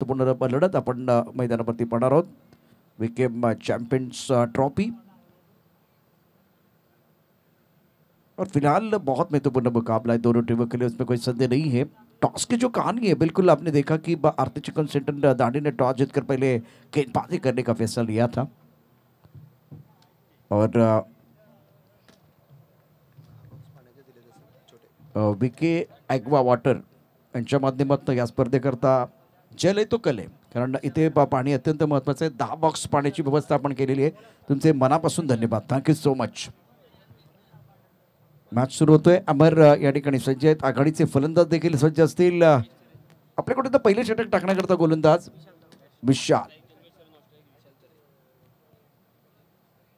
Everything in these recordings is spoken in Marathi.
महत्त्वपूर्ण लढत आपण मैदानावरती पाहणार आहोत. विकेम चैंपियंस ट्रॉफी और फिलहाल बहुत महत्वपूर्ण मुकाबला है दोनों टीमों के लिए, उसमें कोई संदेह नहीं है. टॉस की जो कहानी है, बिल्कुल आपने देखा कि आरती चिकन सेंटर दाढ़ी ने टॉस जीतकर पहले गेंदबाजी करने का फैसला लिया था और विके ॲग्वा वॉटर यांच्या माध्यमातून या स्पर्धेकरता जल आहे तो कल आहे, कारण इथे पाणी अत्यंत महत्त्वाचं आहे. 10 बॉक्स पाण्याची व्यवस्था आपण केलेली आहे. तुमचे मनापासून धन्यवाद. Thank you so much. मॅच सुरू होतोय. अमर या ठिकाणी सज्ज आहेत. आघाडीचे फलंदाज देखील सज्ज असतील. आपल्याकडे तर पहिले षटक टाकण्याकरता गोलंदाज विशाल.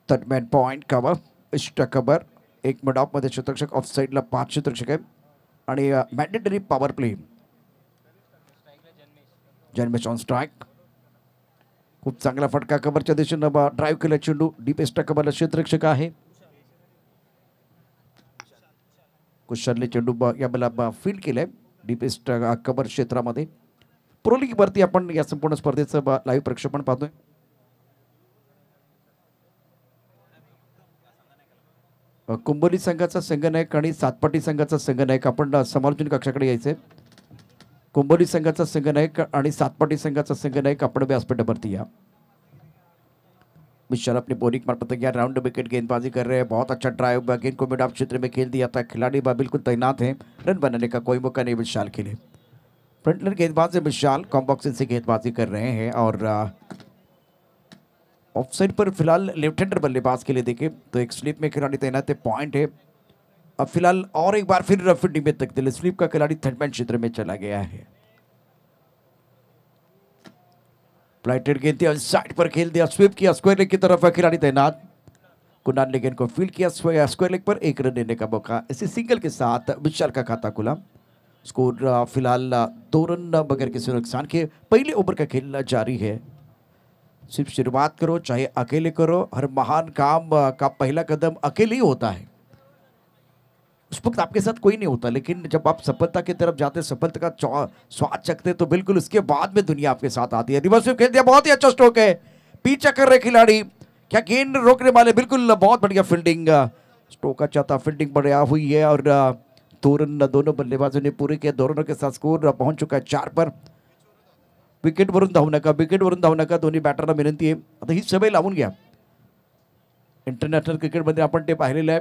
थर्ड पॉइंट कव्हर, इष्ट कव्हर, एक मिड ऑफ मध्ये शतरक्षक, ऑफ साईडला 5 शतरक्षक आहे आणि mandatory power play. Janmesh on strike. खूप चांगला फटका कव्हरच्या दिशेनं ड्राईव्ह केला चेंडू. डीप एस्टा कव्हरला क्षेत्ररक्षक आहे. कुशलने चेंडू या बला फील्ड केलाय डीप एस्टा कव्हर क्षेत्रामध्ये. प्रो लीग वरती आपण या संपूर्ण स्पर्धेचं लाईव्ह प्रक्षेपण पाहतोय. कुंभोली संघाचा संघनायक आणि सातपाटी संघाचा संघनायक आपण समालोचन कक्षाकडे यायचे. कुंभोली संघाचा संघनायक आणि सातपाटी संघाचा संघनायक आपण व्यासपीठावरती या. मिशर अपनी बॉलिंग मार्फत तैयार, राउंड विकेट गेंदबाजी कर रहे हैं. बहुत अच्छा ड्राइव, गेंद को मिड ऑफ क्षेत्र में खेल दिया था. खिलाड़ी बिल्कुल तैनात है, रन बनाने का कोई मौका नहीं विशाल के लिए. फ्रंटलर गेंदबाज है विशाल, कॉम्बॉक्सिंग से गेंदबाजी कर रहे हैं और ऑफ साइड पर फिलहाल लेफ्ट हैंडर बल्लेबाज के लिए देखें तो एक स्लिप में खिलाड़ी तैनात है. पॉइंट है. अब फिलहाल और एक बार फिर फील्डिंग में तक स्लिप का खिलाड़ी थर्ड मैन क्षेत्र में चला गया है. फ्लाइटेड गेंद थी, साइड पर खेल दिया, स्वीप किया, स्क्वायर लेग की तरफ खिलाड़ी तैनात. कुणाल ने गेंद को फील्ड किया, स्क्वायर लेग पर 1 रन देने का मौका. इसी सिंगल के साथ विशाल का खाता खुला. स्कोर फिलहाल 2 रन बगैर किसी नुकसान के. पहले ओवर का खेल जारी है. सिर्फ शुरुआत करो चाहे अकेले करो, हर महान काम का पहला कदम अकेले ही होता है. उस वक्त आपके साथ कोई नहीं होता, लेकिन जब आप सफलता की तरफ जाते, सफलता का स्वाद चखते, तो बिल्कुल उसके बाद में दुनिया आपके साथ आती है. रिवर्स स्वीप खेल दिया, बहुत ही अच्छा स्ट्रोक है. पीछा कर रहे खिलाड़ी, क्या गेंद रोकने वाले, बिल्कुल बहुत बढ़िया फील्डिंग. स्ट्रोक अच्छा था, फील्डिंग बढ़िया हुई है और 2 रन दोनों बल्लेबाजों ने पूरे किए. 2 रनों के साथ स्कोर पहुंच चुका है 4 पर. विकेटवरून धावू नका, विकेटवरून धावू नका, दोन्ही बॅटरला विनंती आहे. आता ही सवय लावून घ्या. इंटरनॅशनल क्रिकेटमध्ये आपण ते पाहिलेलं आहे.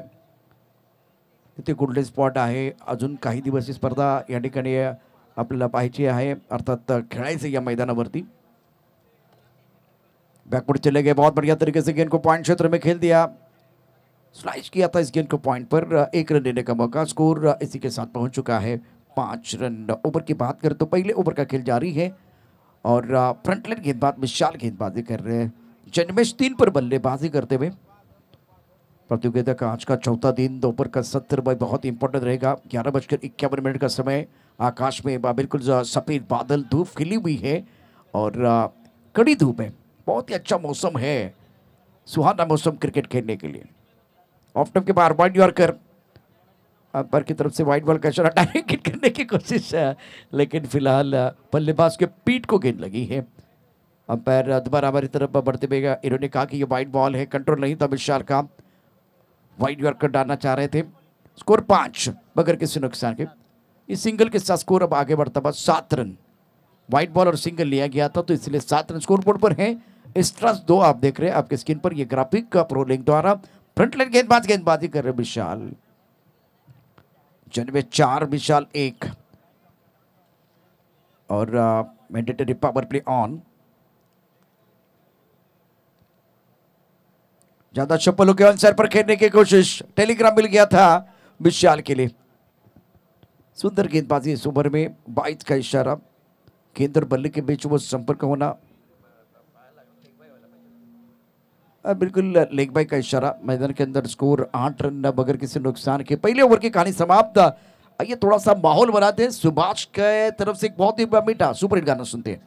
तिथे कुठले स्पॉट आहे. अजून काही दिवस ही स्पर्धा या ठिकाणी आपल्याला पाहायची आहे, अर्थात खेळायचं या मैदानावरती. बैकवर्ड चले गए, बहुत बढ़िया तरीके से गेंद को पॉइंट क्षेत्र में खेल दिया. स्लाइस किया था इस गेंद को पॉइंट पर. 1 रन देने का मौका. स्कोर इसी के साथ पहुंच चुका है 5 रन. ओवर की बात करें तो पहले ओवर का खेल जारी है और फ्रंट लाइन गेंदबाज विशाल गेंदबाजी कर रहे हैं. जन्मेश 3 पर बल्लेबाजी करते हुए. प्रतियोगिता का आज का चौथा दिन, दोपहर का सत्र बहुत इंपॉर्टेंट रहेगा. 11:51 का समय. आकाश में बिल्कुल सफेद बादल, धूप खिली हुई है और कड़ी धूप है. बहुत ही अच्छा मौसम है, सुहाना मौसम क्रिकेट खेलने के लिए. ऑफ टर्म के बाहर वाइड यॉर्कर, अंपायर की तरफ से वाइड बॉल का इशारा, डायरेक्ट हिट करने की कोशिश है, लेकिन फिलहाल बल्लेबाज के पीठ को गेंद लगी है. अंपायर दोबारा हमारी तरफ बढ़ते हुए इन्होंने कहा कि ये वाइड बॉल है, कंट्रोल नहीं था विशाल का. वाइड यॉर्कर डालना चाह रहे थे. स्कोर 5 बगैर किसी नुकसान के. इस सिंगल के साथ स्कोर अब आगे बढ़ता हुआ 7 रन. वाइड बॉल और सिंगल लिया गया था तो इसलिए 7 रन स्कोर बोर्ड पर है. एक्स्ट्रा 2 आप देख रहे हैं आपके स्क्रीन पर, ये ग्राफिक का प्रो लिंक द्वारा. फ्रंट लाइन गेंदबाजी कर रहे विशाल. जन्मे 4, विशाल 1 और मैंडेटरी पावर प्ले ऑन. ज्यादा चप्पल होकर आंसर पर खेलने की कोशिश. टेलीग्राम मिल गया था विशाल के लिए. सुंदर गेंदबाजी इस ओवर में. 22 का इशारा, गेंद और बल्ले के बीच वो संपर्क होना, बिल्कुल लेग बाई का इशारा. मैदान के अंदर स्कोर 8 रन बगैर किसी नुकसान के. पहले ओवर की कहानी समाप्त. आइए थोड़ा सा माहौल बनाते हैं. सुभाष के तरफ से एक बहुत ही मीठा सुपरहिट गाना सुनते हैं.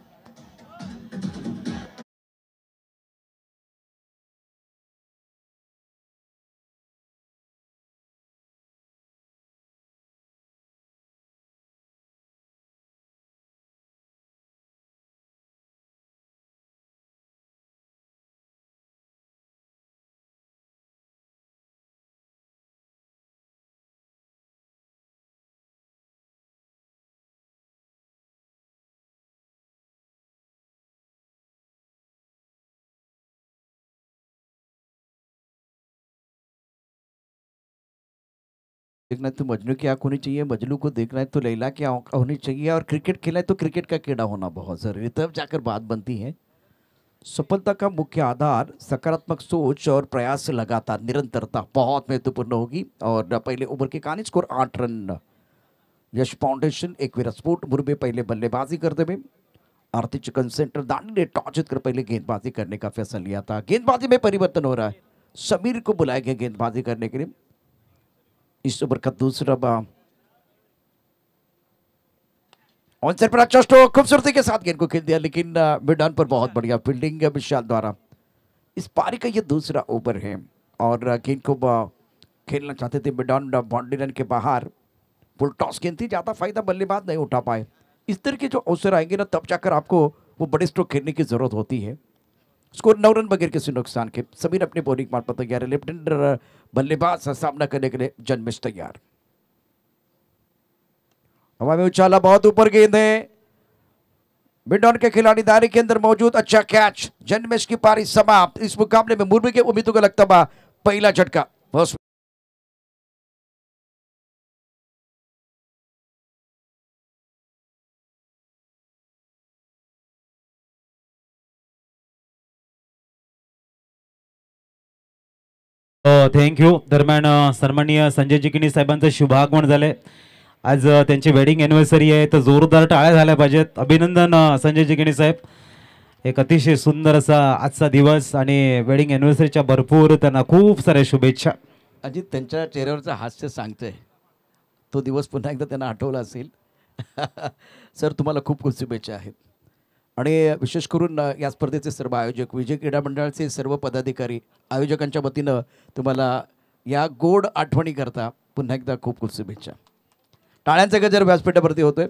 देखना है तो मजनू की आंख होनी चाहिए, मजनू को देखना है तो लैला की आंख होनी चाहिए, और क्रिकेट खेलना है तो क्रिकेट का कीड़ा होना बहुत जरूरी, तब जाकर बात बनती है। सफलता का मुख्य आधार सकारात्मक सोच और प्रयास, लगातार निरंतरता बहुत महत्वपूर्ण होगी। और पहले ओवर की कहानी, स्कोर 8 रन। यश फाउंडेशन एक विराट मुर्बे पहले बल्लेबाजी करते हुए आरती चिकन सेंटर दानी ने टॉस जीतकर पहले गेंदबाजी करने का फैसला लिया था। गेंदबाजी में परिवर्तन हो रहा है, समीर को बुलाया गया गेंदबाजी करने के लिए। इस ओवर का दूसरा ऑनसेट पर अच्छा स्ट्रोक, खूबसूरती के साथ गेंद को खेल दिया, लेकिन मिड ऑन पर बहुत बढ़िया फील्डिंग है विशाल द्वारा। इस पारी का ये दूसरा ओवर है और गेंद को खेलना चाहते थे मिड ऑन बाउंड्री लाइन के बाहर। फुल टॉस गेंद थी, ज्यादा फायदा बल्लेबाज नहीं उठा पाए। इस तरह के जो अवसर आएंगे ना, तब जाकर आपको वो बड़े स्ट्रोक खेलने की जरूरत होती है। स्कोर 9 रन बगैर किसी नुकसान के। समीर अपने बॉलिंग मार्ग पर तैयार है, लेफ्ट हैंडर बल्लेबाज का सामना करने के लिए जन्मेश तैयार। हवा में उछाला, बहुत ऊपर गेंद है, मिड ऑन के खिलाड़ी दायरे के अंदर मौजूद, अच्छा कैच। जन्मेश की पारी समाप्त। इस मुकाबले में मुर्बी के उम्मीदों का लगता था पहला झटका। थँक्यू. दरम्यान सन्माननीय संजय जिकिनी साहेबांचं शुभागमन झालंय. आज त्यांची वेडिंग अॅनिव्हर्सरी आहे, तर जोरदार टाळ्या झाल्या पाहिजेत. अभिनंदन संजय जिकिनी साहेब. एक अतिशय सुंदर असा आजचा दिवस आणि वेडिंग अॅनिव्हर्सरीच्या भरपूर त्यांना खूप साऱ्या शुभेच्छा. अजित त्यांच्या चेहऱ्यावरचं हास्य सांगतंय, तो दिवस पुन्हा एकदा त्यांना आठवला असेल. सर, तुम्हाला खूप खूप शुभेच्छा आहेत. आणि विशेष करून या स्पर्धेचे सर्व आयोजक, विजय क्रीडा मंडळाचे सर्व पदाधिकारी, आयोजकांच्या वतीनं तुम्हाला या गोड आठवणी करता पुन्हा एकदा खूप खूप शुभेच्छा. टाळ्यांचा गजर व्यासपीठावरती होतोय.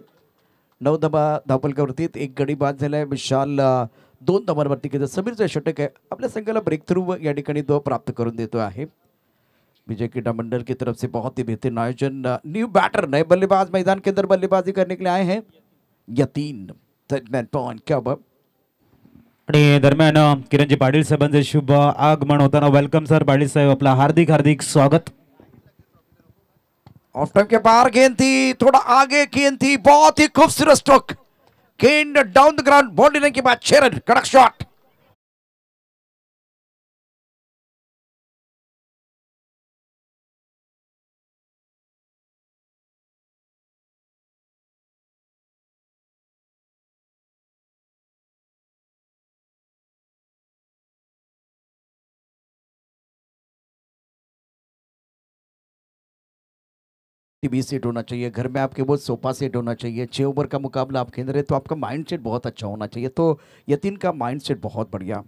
9 धावफलकावरती एक गडी बाद झालाय. विशाल 2 धावांवरती केलं. समीरचं षटक आहे, आपल्या संघाला ब्रेक थ्रू या ठिकाणी तो प्राप्त करून देतो आहे. विजय क्रीडा मंडल की तरफ से बहुत ही बेहतरीन आयोजन. न्यू बैटर, नए बल्लेबाज मैदान के अंदर बल्लेबाजी करने के लिए आए हैं. यतीन आणि दरम्यान किरणजी पाटील साहेबांचे शुभ आगमन होताना वेलकम सर पाटील साहेब, आपला हार्दिक हार्दिक स्वागत. ऑफ टाइम के बाहर गेंद थी, थोड़ा आगे गेंद थी, बहुत ही खूबसूरत स्ट्रोक, गेंद down the ground, boundary line के बाद 6 रन, कड़क शॉट. टीवी सेट होना चाहिए घर में, आपके वो सोफा सेट होना चाहिए. 6 ओवर का मुकाबला आप खेल रहे तो आपका माइंड सेट बहुत अच्छा होना चाहिए. तो यतीन का माइंड सेट बहुत बढ़िया.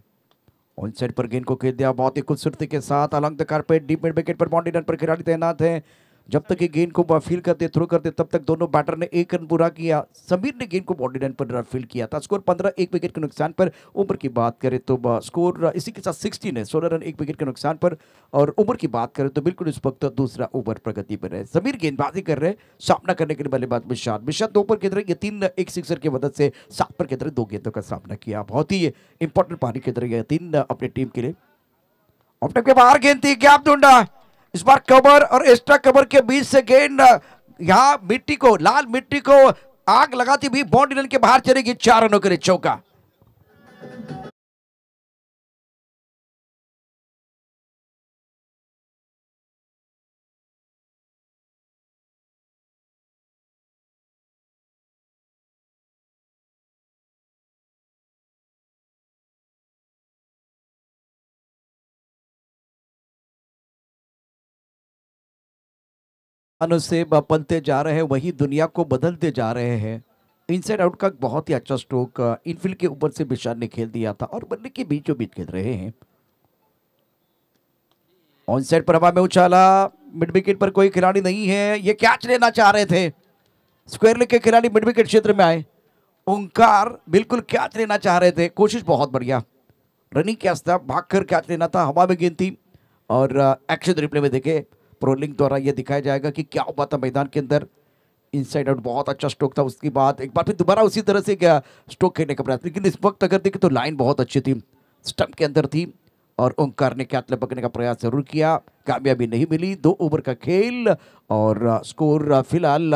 ऑन साइड पर गेंद को खेल दिया बहुत ही खूबसूरती के साथ. Along the carpet, deep mid wicket पर बाउंड्री लाइन पर खिलाड़ी तैनात है. जब तक ये गेंद को फील करते, थ्रो करते, तब तक दोनों बैटर ने 1 रन पूरा किया. समीर ने गेंद को बाउंड्री लाइन पर फील किया था. स्कोर 15, 1 विकेट के नुकसान पर. ओवर की बात करें तो स्कोर इसी के साथ 16 है, 16 रन 1 विकेट के नुकसान पर. और ओवर की बात करें तो बिल्कुल इस वक्त दूसरा ओवर प्रगति पर है. समीर गेंदबाजी कर रहे हैं, सामना करने के लिए बल्लेबाज विशाल. 2 पर के तरह ये 3 एक सिक्सर की मदद से 7 पर के तरह 2 गेंदों का सामना किया. बहुत ही इंपॉर्टेंट पारी के तरह ये 3 अपनी टीम के लिए. ऑफ टाइम के बाहर गेंद थी, गैप ढूंढा. इस बार कवर और एक्स्ट्रा कवर के बीच से गेंद यहां मिट्टी को, लाल मिट्टी को आग लगाती हुई बाउंड्री लाइन के बाहर चलेगी. 4 रनों के लिए चौका. से बनते जा रहे हैं, वही दुनिया को बदलते जा रहे हैं. इनसाइड आउट का बहुत ही अच्छा स्ट्रोक इनफील्ड के ऊपर से विशाल ने खेल दिया था और बल्ले के बीचों बीच खेल रहे हैं. ऑन साइड पर हवा में उछाला, मिड विकेट पर कोई खिलाड़ी नहीं है. ये कैच लेना चाह रहे थे, स्क्वायर लेग के खिलाड़ी मिड विकेट क्षेत्र में आए. ओंकार बिल्कुल कैच लेना चाह रहे थे, कोशिश बहुत बढ़िया. रनिंग कैच था, भागकर कैच लेना था. हवा में गेंद थी और एक्शन रिप्ले में देखे प्रोलिंग द्वारा यह दिखाया जाएगा कि क्या हुआ था मैदान के अंदर. इनसाइड आउट बहुत अच्छा स्ट्रोक था. उसके बाद एक बार फिर दोबारा उसी तरह से क्या स्ट्रोक खेलने का प्रयास, लेकिन इस वक्त अगर देखें तो लाइन बहुत अच्छी थी, स्टंप के अंदर थी और ओंकार ने कैच पकड़ने का प्रयास जरूर किया, कामयाबी नहीं मिली। 2 ओवर का खेल और स्कोर फिलहाल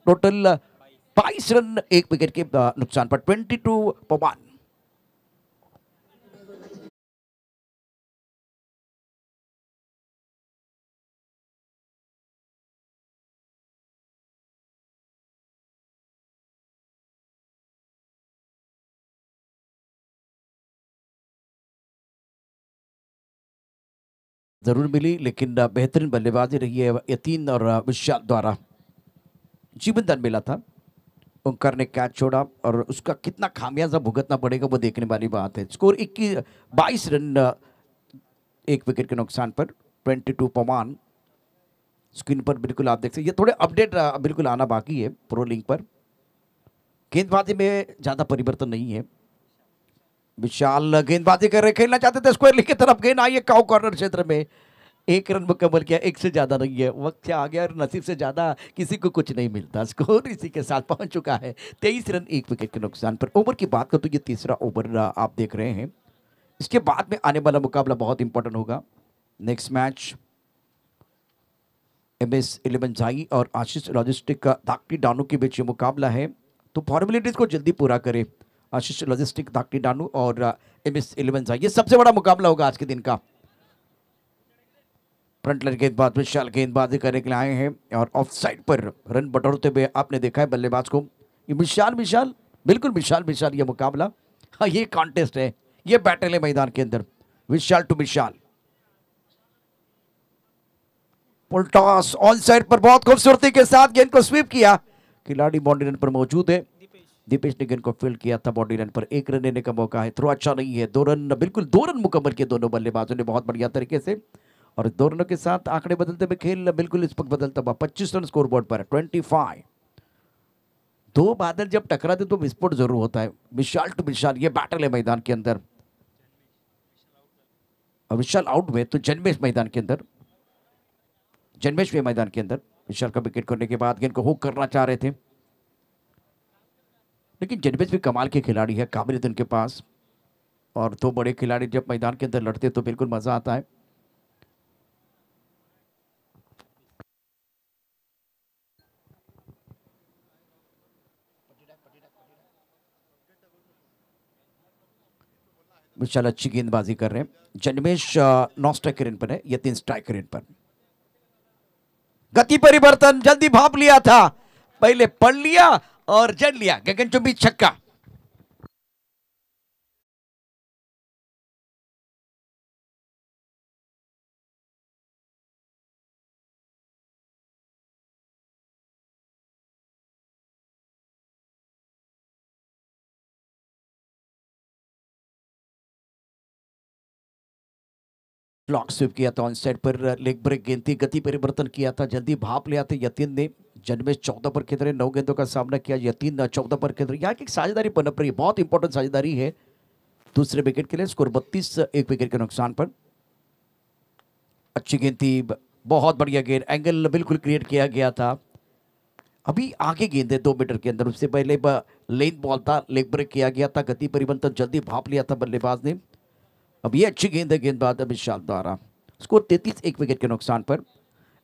टोटल 22 रन 1 विकेट के नुकसान पर 22-1। जरूर मिली, लेकिन बेहतरीन बल्लेबाजी रही है यतीन और विशाल द्वारा। जीवनदान मिला था, ओंकार ने कैच छोड़ा और उसका कितना खामियाजा भुगतना पड़ेगा वो देखने वाली बात है। स्कोर 22 रन 1 विकेट के नुकसान पर 22-1। स्क्रीन पर बिल्कुल आप देख सकते, ये थोड़े अपडेट बिल्कुल आना बाकी है प्रो लीग पर। गेंदबाजी में ज्यादा परिवर्तन नहीं है। विशाल गेंदबाजी कर रहे, खेलना चाहते थे स्क्वायर लीग की तरफ, गेंद आई है काउ कॉर्नर क्षेत्र में। 1 रन मुकम्मल किया, 1 से ज्यादा नहीं है। वक्त आ गया और नसीब से ज्यादा किसी को कुछ नहीं मिलता। स्कोर इसी के साथ पहुंच चुका है 23 रन 1 विकेट के नुकसान पर। ओवर की बात करो तो ये तीसरा ओवर आप देख रहे हैं। इसके बाद में आने वाला मुकाबला बहुत इंपॉर्टेंट होगा। नेक्स्ट मैच MS11 झाई और आशीष लॉजिस्टिक का धाकटी डानू के बीच ये मुकाबला है, तो फॉर्मेलिटीज को जल्दी पूरा करे। आशीष लॉजिस्टिक धाकटी डानू और MS11 झाई, ये सबसे बड़ा मुकाबला होगा आज के दिन का। फ्रंट लाइन गेंदबाज विशाल गेंदबाजी करने के लिए आए हैं और ऑफ साइड पर रन बटोरते हुए आपने देखा है बल्लेबाज को। ये विशाल बिल्कुल विशाल ये मुकाबला, हाँ ये कॉन्टेस्ट है, ये बैटल है मैदान के अंदर। Vishal to Vishal, full toss on side पर बहुत खूबसूरती के साथ गेंद को स्वीप किया। खिलाड़ी बाउंड्री लाइन पर मौजूद है। दीपेश ने गेंद को फील्ड किया था बाउंड्री लाइन पर। 1 रन लेने का मौका है, थ्रो अच्छा नहीं है। 2 रन, बिल्कुल 2 रन मुकम्मल किए दोनों बल्लेबाजों ने बहुत बढ़िया तरीके से। और 2 रनों के साथ आंकड़े बदलते हुए खेल बिल्कुल इस वक्त बदलता हुआ 25 रन स्कोर बोर्ड पर 25। 2 बादल जब टकराते तो विस्फोट जरूर होता है। विशाल टू विशाल, ये बैटल है मैदान के अंदर। और विशाल आउट हुए तो जन्मेश मैदान के अंदर, जन्मेश मैदान के अंदर। विशाल का विकेट करने के बाद गेंद को हुक करना चाह रहे थे, लेकिन जन्मेश भी कमाल के खिलाड़ी है, काबिलियत उनके पास। और 2 बड़े खिलाड़ी जब मैदान के अंदर लड़ते तो बिल्कुल मजा आता है। विशाल अच्छी गेंदबाजी कर रहे हैं। जन्मेश 9 स्ट्राइक रेट पर है, या 3 स्ट्राइक रेट पर। गति परिवर्तन जल्दी भाप लिया था, पहले पढ़ लिया और जड़ लिया, गगनचुंबी छक्का। ब्लॉक स्वीप किया था ऑन साइड पर, लेग ब्रेक गेंद थी। गति परिवर्तन किया था, जल्दी भाप लिया था यतीन ने। जन्मेश 14 पर खेल रहे, 9 गेंदों का सामना किया। यतीन 14 पर खेल रहे। यहाँ की साझेदारी पनप रही है, बहुत इंपॉर्टेंट साझेदारी है दूसरे विकेट के लिए। स्कोर 32 1 विकेट के नुकसान पर। अच्छी गेंद थी, बहुत बढ़िया गेंद, एंगल बिल्कुल क्रिएट किया गया था। अभी आगे गेंद है 2 मीटर के अंदर, उससे पहले लेन बॉल था, लेग ब्रेक किया गया था। गति परिवर्तन जल्दी भाप लिया था बल्लेबाज ने। अब ये अच्छी गेंद है गेंदबाज विशाल द्वारा। स्कोर 33 1 विकेट के नुकसान पर।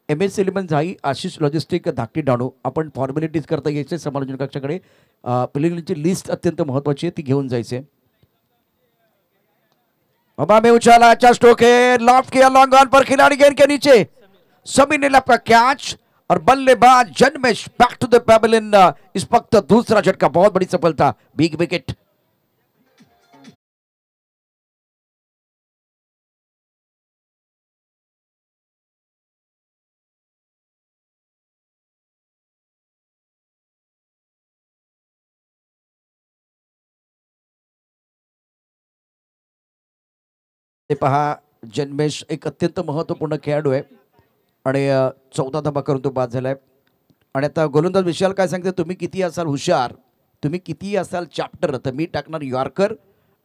MS11 झाई आशिष लॉजिस्टिक धाकटी डाणू, आपण फॉर्मॅलिटीज करता यायचे समालोचन कक्षाकडे। प्लेयरची लिस्ट अत्यंत महत्वाची आहे, ती घेऊन जायचे। हवा में उछाला, अच्छा स्ट्रोक है, लॉफ्ट किया लॉन्ग ऑन पर, खिलाड़ी गेंद के नीचे। सभी ने लपका कैच और बल्लेबाज जन्मेश बैक टू द पेवेलियन। इस वक्त दूसरा झटका, बहुत बड़ी सफलता, बिग विकेट। पहा, जन्मेश एक अत्यंत महत्वपूर्ण खेळाडू आहे आणि 14 धावा करून तो बाद झालाय। आणि आता गोलंदाज विशाल काय सांगते, तुम्ही किती असाल हुशार, तुम्ही किती असाल चॅप्टर, तर मी टाकणार यॉर्कर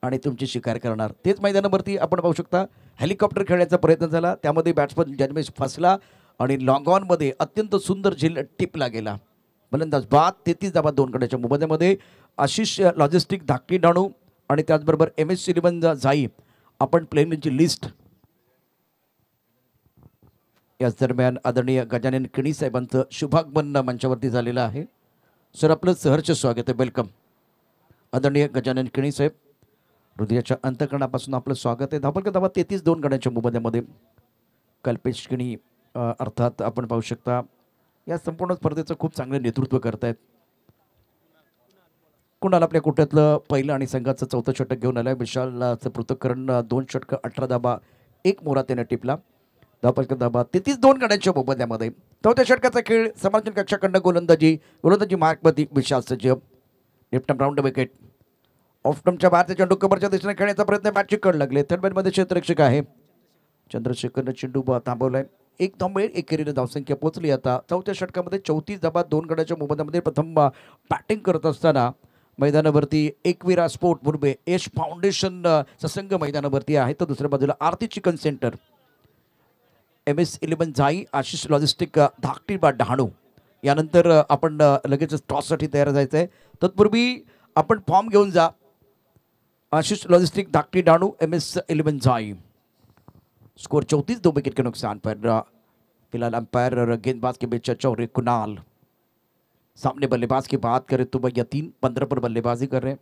आणि तुमची शिकार करणार। तेच मैदानावरती आपण पाहू शकता हेलिकॉप्टर खेळण्याचा प्रयत्न झाला, त्यामध्ये बॅट्समन जन्मेश फसला आणि लॉंग ऑन मध्ये अत्यंत सुंदर झेल टिपला गेला। गोलंदाज बाद, 33 धावा 2 गड्याच्या मोबदल्यामध्ये। आशिष लॉजिस्टिक धाकटी डाणू आणि त्याचबरोबर MS11 झाई, आपण प्लेयरची लिस्ट याच दरम्यान आदरणीय गजानन किणी साहेबांचं शुभागमन मंचावरती झालेलं आहे. सर आपलं सहर्ष स्वागत आहे. वेलकम आदरणीय गजानन किणी साहेब. हृदयाच्या अंतकरणापासून आपलं स्वागत आहे. धावपल धावा 33-2 गड्यांच्या मोबदल्यामध्ये कल्पेश किणी अर्थात आपण पाहू शकता या संपूर्ण स्पर्धेचं खूप चांगलं नेतृत्व करतायत. कुणाल आपल्या कोट्यातलं पहिलं आणि संघाचं चौथं षटक घेऊन आलाय. विशालचं पृथक्करण 2 षटकं 18 धाबा 1 मोरा त्याने टिपला. धावपल धाबा 33-2 गड्यांच्या मोबदल्यामध्ये चौथ्या षटकाचा खेळ. समालोचन कक्षाखंड गोलंदाजी मार्कमध्ये विशाल सज्ज. Left round wicket. ऑफस्टंपच्या बाहेरच्या चेंडू कबरच्या दिशेने खेळण्याचा प्रयत्न मॅचची कड लागले. थर्ड बॅटमध्ये क्षेत्ररक्षक आहे चंद्रशेखरनं चेंडू थांबवलाय. एक धावमुळे एकेरीने धावसंख्या पोहोचली. आता चौथ्या षटकामध्ये 34 धाबा 2 गड्याच्या मोबदल्यामध्ये प्रथम बॅटिंग करत असताना मैदानावरती एकविरा स्पोर्ट मुंबई यश फाउंडेशन ससंग मैदानावरती आहे. तर दुसऱ्या बाजूला आरती चिकन सेंटर MS11 झाई आशिष लॉजिस्टिक धाकटी डहाणू. यानंतर आपण लगेच टॉससाठी तयार जायचं आहे. तत्पूर्वी आपण फॉर्म घेऊन जा. आशीष लॉजिस्टिक धाकटी डाणू MS11 झाई. स्कोर 34 2 विकेट के नुकसान पर. फिलहाल अंपायर गेंदबाज के बीच चर्चा हो रही. कुणाल सामने बल्लेबाज की बात करें तो भैया 3-15 पर बल्लेबाजी कर रहे हैं.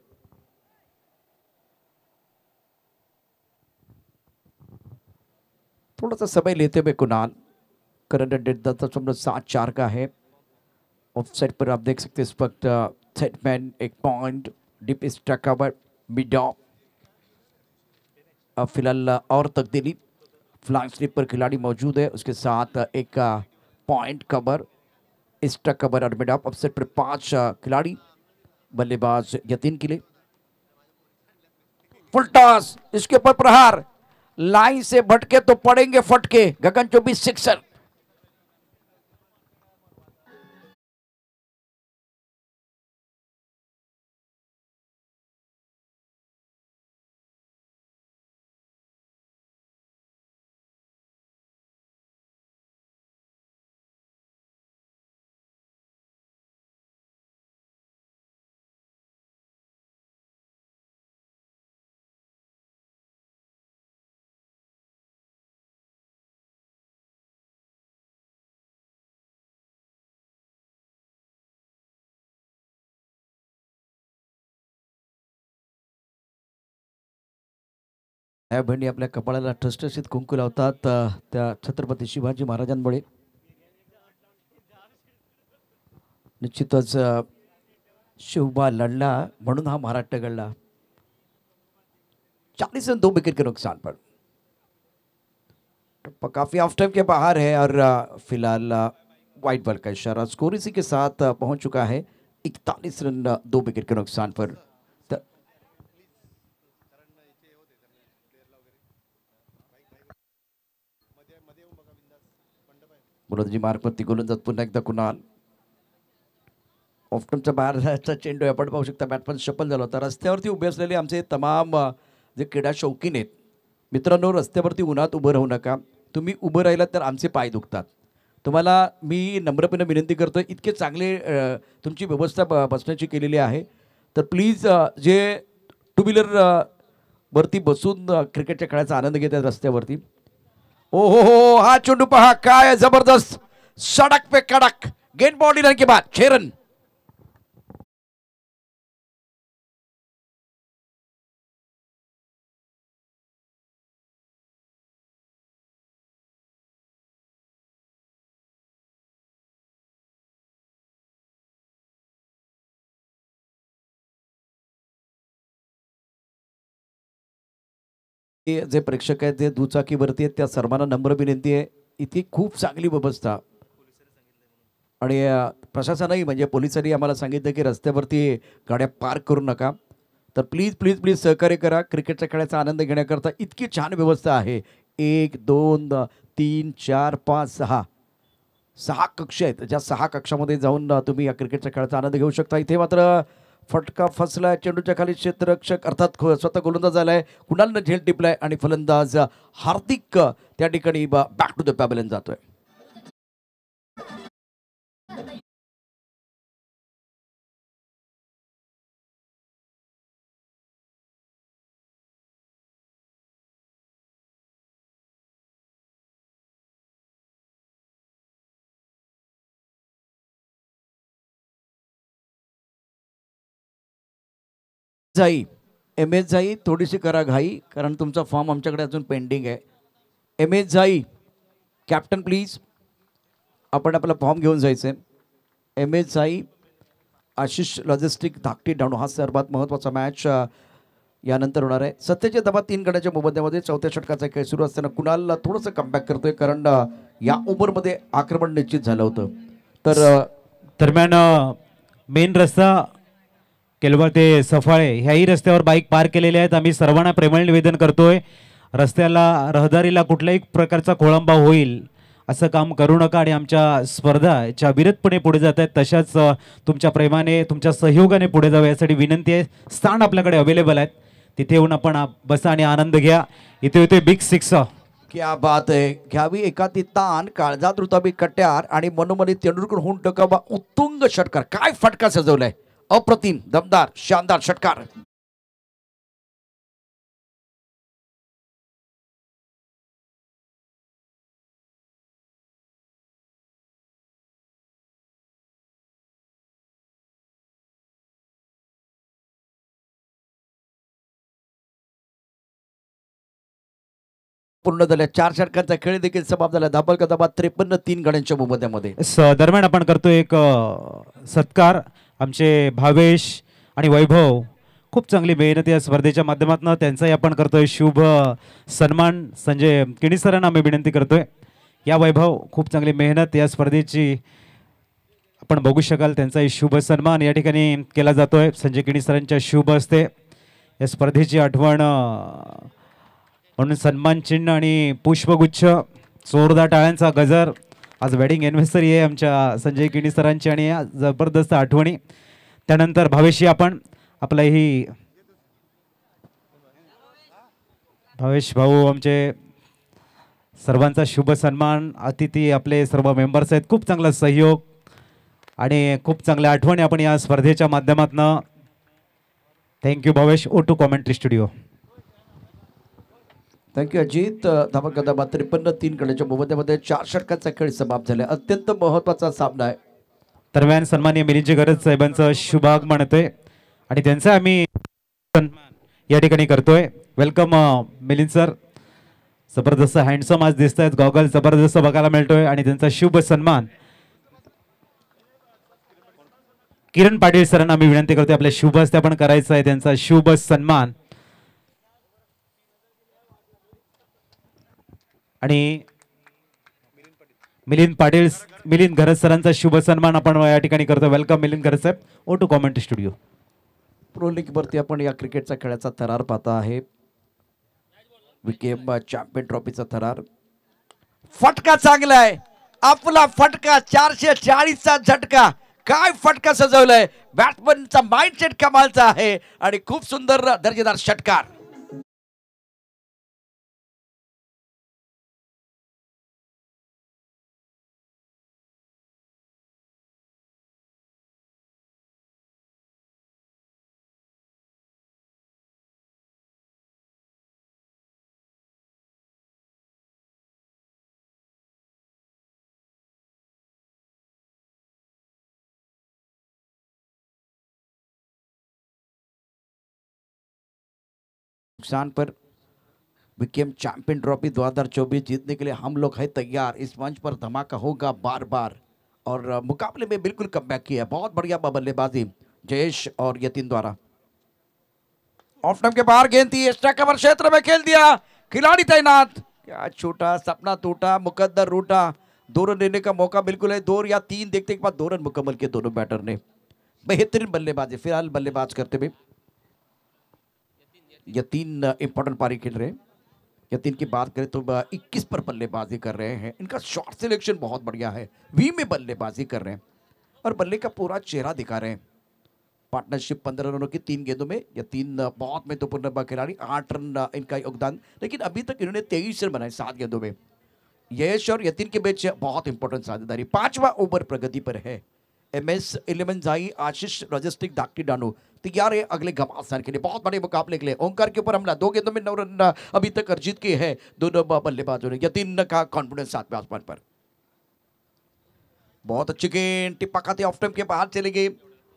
थोड़ा सा समय लेते हुए कुणाल. करंट रेट 10.74 का है. ऑफ साइड पर आप देख सकते हैं इस वक्त सेटमैन एक point deep strike cover mid of. फिलहाल और तब्दीली फ्लैग स्लिप पर खिलाड़ी मौजूद है. उसके साथ एक पॉइंट कवर स्ट्राइक कवर और मिड ऑफ. अपसेट पर 5 खिलाड़ी. बल्लेबाज यतीन के लिए फुल टॉस. इसके ऊपर प्रहार लाइन से भटके तो पड़ेंगे फटके. गगन 24 सिक्सर. या बहिणी आपल्या कपाळाला ठसठशीत कुंकू लावतात त्या छत्रपती शिवाजी महाराजांमुळे. निश्चितच शिवबा लढला म्हणून हा महाराष्ट्र घडला. 40 रन 2 विकेट के नुकसान पर. काफी ऑफ टाइम के बाहर है और फिलहाल वाइट बॉल का इशारा. स्कोर इसी के साथ पहुंच चुका है 41 रन 2 विकेट के नुकसान पर. गोलंदाजी मार्कवरती गोलंदाज पुन्हा एकदा कुणाल. ऑफ्टनच्या बाहेरचा चेंडू आपण पाहू शकता. बॅटमॅन शफल झाला होता. रस्त्यावरती उभे असलेले आमचे तमाम जे क्रीडा शौकीन आहेत मित्रांनो, रस्त्यावरती उन्हात उभं राहू नका. तुम्ही उभं राहिलात तर आमचे पाय दुखतात. तुम्हाला मी नम्रपणे विनंती करतो, इतके चांगले तुमची व्यवस्था बसण्याची केलेली आहे. तर प्लीज जे टू व्हीलर वरती बसून क्रिकेटच्या खेळाचा आनंद घेत आहेत रस्त्यावरती. ओ हो हा चेंडू पहा काय जबरदस्त. सड़क पे कड़क गेंद बॉडी रन के बाद 6 रन. जे प्रेक्षक आहेत जे दुचाकीवरती आहेत त्या सर्वांना नम्र विनंती आहे, इथे खूप चांगली व्यवस्था आणि प्रशासनही म्हणजे पोलिसांनी आम्हाला सांगितलं की रस्त्यावरती गाड्या पार्क करू नका. तर प्लीज प्लीज प्लीज सहकार्य करा. क्रिकेटच्या खेळाचा आनंद घेण्याकरता इतकी छान व्यवस्था आहे. 1 2 3 4 5 6 कक्ष आहेत. ज्या 6 कक्षामध्ये जाऊन तुम्ही या क्रिकेटच्या खेळाचा आनंद घेऊ शकता. इथे मात्र फटका फसलाय. चेंडूच्या खाली क्षेत्ररक्षक अर्थात स्वतः गोलंदाज झालाय. कुणालनं झेल टिपलाय आणि फलंदाज हार्दिक त्या ठिकाणी बॅक टू द पॅव्हलियन जातोय. जाई एम एस जाई थोडीशी करा घाई, कारण तुमचा फॉर्म आमच्याकडे अजून पेंडिंग आहे. एम एस जाई कॅप्टन प्लीज, आपण आपला फॉर्म घेऊन जायचं. एम एस जाई आशिष लॉजिस्टिक धाकटी डाणू, हा सर्वात महत्त्वाचा मॅच यानंतर होणार आहे. सत्तेच्या दबात 3 गड्याच्या मोबदल्यामध्ये चौथ्या षटकाचा खेळ सुरू असताना कुणाल थोडंसं कमबॅक करतोय, कारण या ओव्हरमध्ये आक्रमण निश्चित झालं होतं. तर दरम्यान मेन रस्ता केलवा ते सफाळे ह्याही रस्त्यावर बाईक पार्क केलेले आहेत. आम्ही सर्वांना प्रेमळ निवेदन करतोय, रस्त्याला रहदारीला कुठल्याही प्रकारचा खोळंबा होईल असं काम करू नका. आणि आमच्या स्पर्धा ज्या विरतपणे पुढे जात आहेत तशाच तुमच्या प्रेमाने तुमच्या सहयोगाने पुढे जावं यासाठी विनंती आहे. स्थान आपल्याकडे अवेलेबल आहेत, तिथे येऊन आपण बसा आणि आनंद घ्या. इथे होते बिग 6. क्या बात आहे. घ्यावी एकाती ताण, काळजात रुताबी कट्यार आणि मनोमनी तेंडुलकर होऊन टकावा उत्तुंग षटकार. काय फटका सजवलाय, अप्रतिम, दमदार, शानदार षटकार. पूर्ण झाल्या 4 षटकांचा खेळ देखील समाप्त झाला. धाबल का धाबा 53-3 गड्यांच्या मोबदल्यामध्ये. दरम्यान आपण करतो एक सत्कार. आमचे भावेश आणि वैभव खूप चांगली मेहनत या स्पर्धेच्या माध्यमातून त्यांचाही आपण करतोय शुभ सन्मान. संजय किणी सरांना आम्ही विनंती करतोय. या वैभव खूप चांगली मेहनत या स्पर्धेची आपण बघू शकाल, त्यांचाही शुभ सन्मान या ठिकाणी केला जातोय. संजय किणी सरांच्या शुभ हस्ते या स्पर्धेची आठवण म्हणून सन्मान चिन्ह आणि पुष्पगुच्छ, जोरदार टाळ्यांचा गजर. आज वेडिंग एनिव्हर्सरी आहे आमच्या संजय किणी सरांची आणि या जबरदस्त आठवणी. त्यानंतर भावेशी आपण आपलाही भावेश भाऊ आमचे सर्वांचा शुभ सन्मान. अतिथी आपले सर्व मेंबर्स आहेत, खूप चांगला सहयोग आणि खूप चांगल्या आठवणी आपण या स्पर्धेच्या माध्यमातून. Thank you Bhavesh. Over to commentary studio. Thank you Ajit. धाबा का धाबा 53-3 गड्यांच्या मोबदल्यामध्ये 4 षटकांचा खेळ समाप्त झाला. अत्यंत महत्त्वाचा सामना आहे. दरम्यान सन्माननीय मिलिंदजी गरज साहेबांचं शुभाग म्हणतोय आणि त्यांचा आम्ही या ठिकाणी करतोय. Welcome Milind sir. जबरदस्त हँडसम आज दिसत आहेत, गॉगल जबरदस्त बघायला मिळतोय आणि त्यांचा शुभ सन्मान किरण पाटील सरांना आम्ही विनंती करतोय आपल्या शुभ हस्ते आपण करायचं आहे त्यांचा शुभ सन्मान. आणि मिलिंद पाटील मिलिंद घरत सरांचा शुभ सन्मान आपण या ठिकाणी करतो. वेलकम मिलिंद घरत साहेब. Over to commentary studio. Pro लीगवरती आपण या क्रिकेटचा खेळाचा थरार पाहता आहे. विकेम चॅम्पियन ट्रॉफीचा थरार. फटका चांगला आहे, आपला फटका 440चा झटका. काय फटका सजवलाय, बॅट्समनचा माइंडसेट कमालचा आहे आणि खूप सुंदर दर्जेदार षटकार. नुकसान पर विकेम चैंपियन ट्रॉफी 2024 जीतने के लिए हम लोग हैं तैयार. इस मंच पर धमाका होगा बार बार और मुकाबले में बिल्कुल कमबैक किया. बहुत बढ़िया बल्लेबाजी जयेश और यतीन द्वारा. ऑफ टाइम के बाहर गेंद थी, एक्स्ट्रा कवर क्षेत्र में खेल दिया, खिलाड़ी तैनात. क्या छोटा सपना टूटा, मुकद्दर रूटा. 2 रन लेने का मौका बिल्कुल है. 2 या 3 देखते के बाद 2 रन मुकम्मल किए दोनों बैटर ने. बेहतरीन बल्लेबाजी फिलहाल बल्लेबाज करते हुए यतीन इंपॉर्टेंट पारी खेल रहे हैं. यतीन की बात करें तो 21 पर बल्लेबाजी कर रहे हैं. इनका शॉट सिलेक्शन बहुत बढ़िया है. वी में बल्लेबाजी कर रहे हैं और बल्ले का पूरा चेहरा दिखा रहे हैं. पार्टनरशिप 15 रनों की 3 गेंदों में. यतीन बहुत महत्वपूर्ण खिलाड़ी, 8 रन इनका योगदान, लेकिन अभी तक इन्होंने 23 रन बनाए 7 गेंदों में. यश और यतीन के बीच बहुत इंपॉर्टेंट साझेदारी. 5वां ओवर प्रगति पर है. MS 11 जाई आशीष लॉजिस्टिक धाकटी डानू तैयार है अगले घमासान के लिए, बहुत बड़े मुकाबले के लिए. ओंकार के ऊपर हमला, 2 गेंदों में 9 रन अभी तक अर्जित किए हैं दोनों बल्लेबाजों ने. यतीन का कॉन्फिडेंस 7वें आसमान पर. बहुत अच्छी गेंद टिप्पा खाते ऑफ टाइम के बाहर चले गए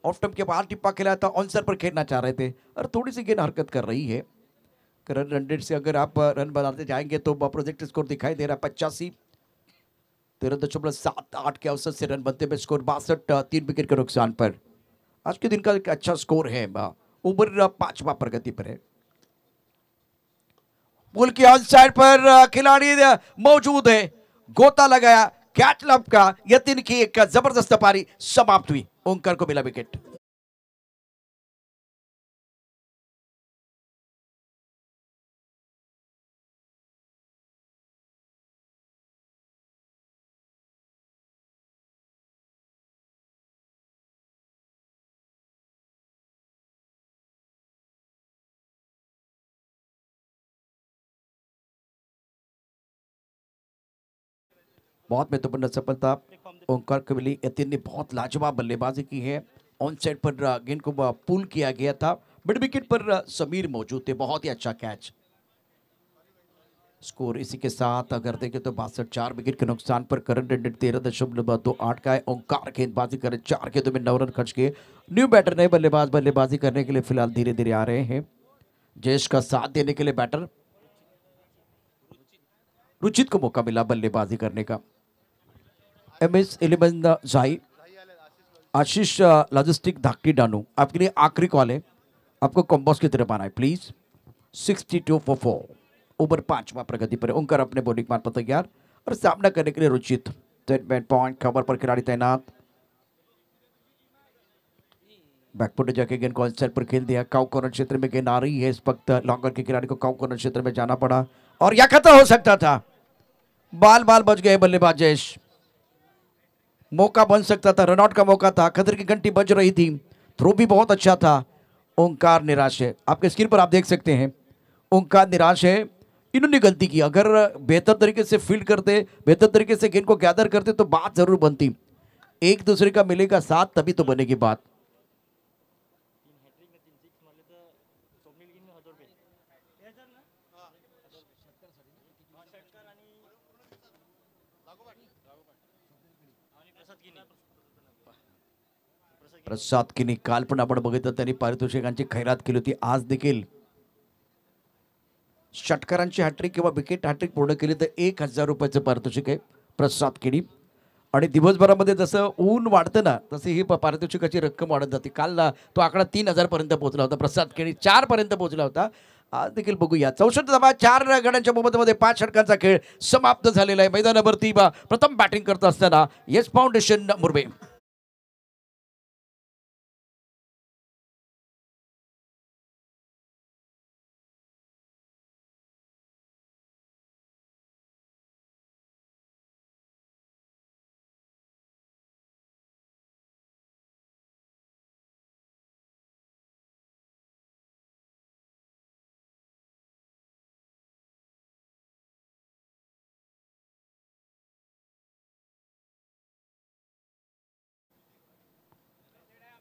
ऑफ स्टंप के बाहर टिप्पा खेला था, ऑन पर खेलना चाह रहे थे और थोड़ी सी गेंद हरकत कर रही है। करंट रन रेट से अगर आप रन बनाते जाएंगे तो प्रोजेक्ट स्कोर दिखाई दे रहा है 85, 13.78 के औसत से रन बनते हुए स्कोर 62, 3 विकेट के नुकसान पर। आज के दिन का एक अच्छा स्कोर है। ओवर 5वां प्रगति पर है। पुल की ऑन साइड पर खिलाड़ी मौजूद है, गोता लगाया, कैच लब का यतिन की एक जबरदस्त पारी समाप्त हुई। ओंकार को मिला विकेट। बहुत महत्वपूर्ण सफलता ओंकार को मिली। यतिन ने बहुत लाजवाब बल्लेबाजी की है। ऑन साइड पर गेंद को पुल किया गया था, मिड विकेट पर समीर मौजूद थे, बहुत ही अच्छा कैच। स्कोर इसी के साथ अगर देखें तो 62, 4 विकेट के नुकसान पर करंट रन रेट 13.28 का है। ओंकार गेंदबाजी करे, 4 गेंदों में 9 रन खर्च किए। न्यू बैटर नए बल्लेबाज बल्लेबाजी करने के लिए फिलहाल धीरे धीरे आ रहे हैं। जयेश का साथ देने के लिए बैटर रुचित को मौका मिला बल्लेबाजी करने का। MS11 जाई, आशीष लॉजिस्टिक धाकटी डानू, आपके लिए आखिरी कॉल है, आपको कॉम्बोस की तरफ आना है प्लीज। 62 for 4, ओवर 5वां प्रगति पर। ओंकार अपने बॉलिंग मार्ग पर तैयार और सामना करने के लिए रुचित। सेटमेंट पॉइंट खबर पर खिलाड़ी तैनात। बैकफुट जाके गेंद को सेट पर खेल दिया। काउ कॉर्नर क्षेत्र में गेंद आ रही है। इस वक्त लॉन्गर के खिलाड़ी को काउ कॉर्नर क्षेत्र में जाना पड़ा और यह खतरा हो सकता था। बाल बच गए बल्लेबाज जयेश, मौका बन सकता था, रनआउट का मौका था, खतरे की घंटी बज रही थी, थ्रो भी बहुत अच्छा था। ओंकार निराश है, आपके स्क्रीन पर आप देख सकते हैं ओंकार निराश है। इन्होंने गलती की, अगर बेहतर तरीके से फील्ड करते, बेहतर तरीके से गेंद को गैदर करते तो बात जरूर बनती। एक दूसरे का मिलेगा साथ तभी तो बनेगी बात। प्रसाद किनी काल पण आपण बघितलं त्यांनी पारितोषिकांची खैरात केली होती। आज देखील षटकारांची हॅट्रिक किंवा विकेट हॅट्रिक पूर्ण केली तर 1000 रुपयाचं पारितोषिक आहे प्रसाद किनी। आणि दिवसभरामध्ये जसं ऊन वाढतं ना तसे ही पारितोषिकाची रक्कम वाढत जाते। काल तो आकडा 3000 पर्यंत पोहोचला होता, प्रसाद किनी 4 पर्यंत पोहोचला होता। आज देखील बघूया 64 धावा 4 गड्यांच्या मोबदल्यामध्ये 5 षटकांचा खेळ समाप्त झालेला आहे। मैदानावरती प्रथम बॅटिंग करत असताना येस फाउंडेशन मुरबे।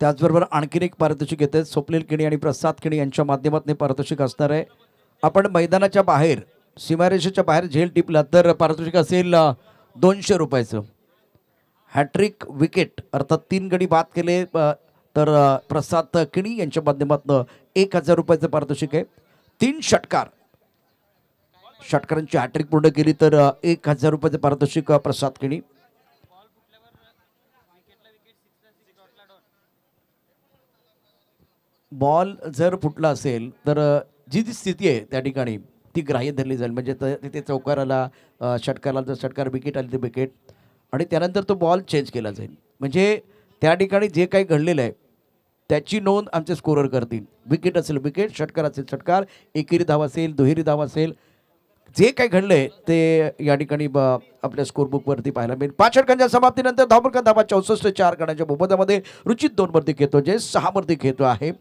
त्याचबरोबर आणखीन एक पारितोषिक येते स्वप्नील किणी आणि प्रसाद किणी यांच्या माध्यमातून पारितोषिक असणार आहे। आपण मैदानाच्या बाहेर सीमारेषेच्या बाहेर झेल टिपला तर पारितोषिक असेल 200 रुपयाचं। हॅट्रिक विकेट अर्थात 3 गडी बाद केले तर प्रसाद किणी यांच्या माध्यमातून 1000 रुपयाचं पारितोषिक आहे। 3 षटकारांची हॅट्रिक पूर्ण केली तर 1000 रुपयाचं पारितोषिक प्रसाद किणी। बॉल जर फुटला असेल तर जी स्थिती आहे त्या ठिकाणी ती ग्राह्य धरली जाईल। म्हणजे तिथे चौकाराला षटकाराला जर षटकार विकेट आली तर विकेट आणि त्यानंतर तो बॉल चेंज केला जाईल। म्हणजे त्या ठिकाणी जे काही घडलेलं आहे त्याची नोंद आमचे स्कोरर करतील। विकेट असेल विकेट, षटकार असेल षटकार, एकेरी धाव असेल, दुहेरी धाव असेल, जे काही घडलंय ते या ठिकाणी आपल्या स्कोरबुकवरती पाहायला मिळेल। 5 षटकांच्या समाप्तीनंतर धावफलक धावा 64, 4 गड्यांच्या मोबदल्यामध्ये रुचित 2 वरती खेळतो, जे 6 वरती खेळतो आहे।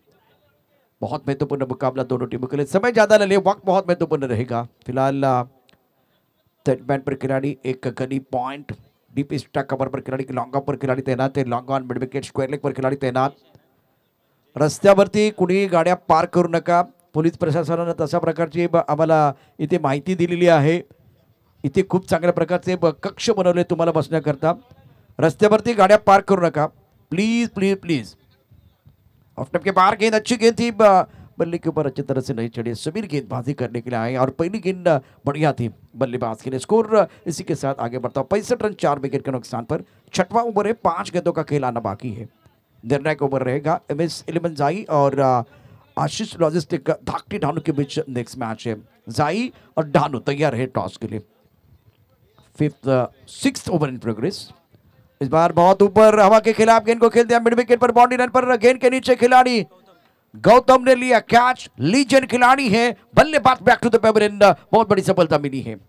बहुत महत्वपूर्ण मुकाबला दोनों टीमों के लिए। समय ज्यादा ले, वक्त बहुत महत्वपूर्ण रहेगा। फिलहाल सेटमेंट पर खिलाड़ी एक गनी पॉइंट, डीप स्टैक कवर पर खिलाड़ी, लॉन्ग ऑन पर खिलाड़ी तैनात है, long on mid wicket square leg पर खिलाड़ी तैनात। रस्त्यावरती कुणी गाड्या पार्क करू नका, पोलीस प्रशासनाने तशा प्रकारची आम्हाला इथे माहिती दिलेली आहे। इथे खूप चांगल्या प्रकारचे कक्ष बनवले तुम्हाला बसण्याकरता। रस्त्यावरती गाड्या पार्क करू नका please please please. Off stump के बाहर गेंद, अच्छी गेंद थी, बल्ले के ऊपर अच्छी तरह से नहीं चढ़ी। समीर गेंदबाजी करने के लिए आए और पहली गेंद बढ़िया थी बल्लेबाज के लिए। स्कोर इसी के साथ आगे बढ़ता, 65 रन 4 विकेट के नुकसान पर। छठवां ओवर है, 5 गेंदों का खेल आना बाकी है। निर्णायक ओवर रहेगा। MS11 जाई और आशीष लॉजिस्टिक धाकटी ढानू के बीच नेक्स्ट मैच है। जाई और ढानू तैयार है टॉस के लिए। 6th over in progress. इस बार बहुत ऊपर हवा के खिलाफ गेंद को खेल दिया, मिड विकेट पर बाउंड्री रन पर गेंद के नीचे खिलाड़ी गौतम ने लिया कैच। लीजेंड खिलाड़ी है, बल्लेबाज बैक टू द पेविलियन, बहुत बड़ी सफलता मिली है।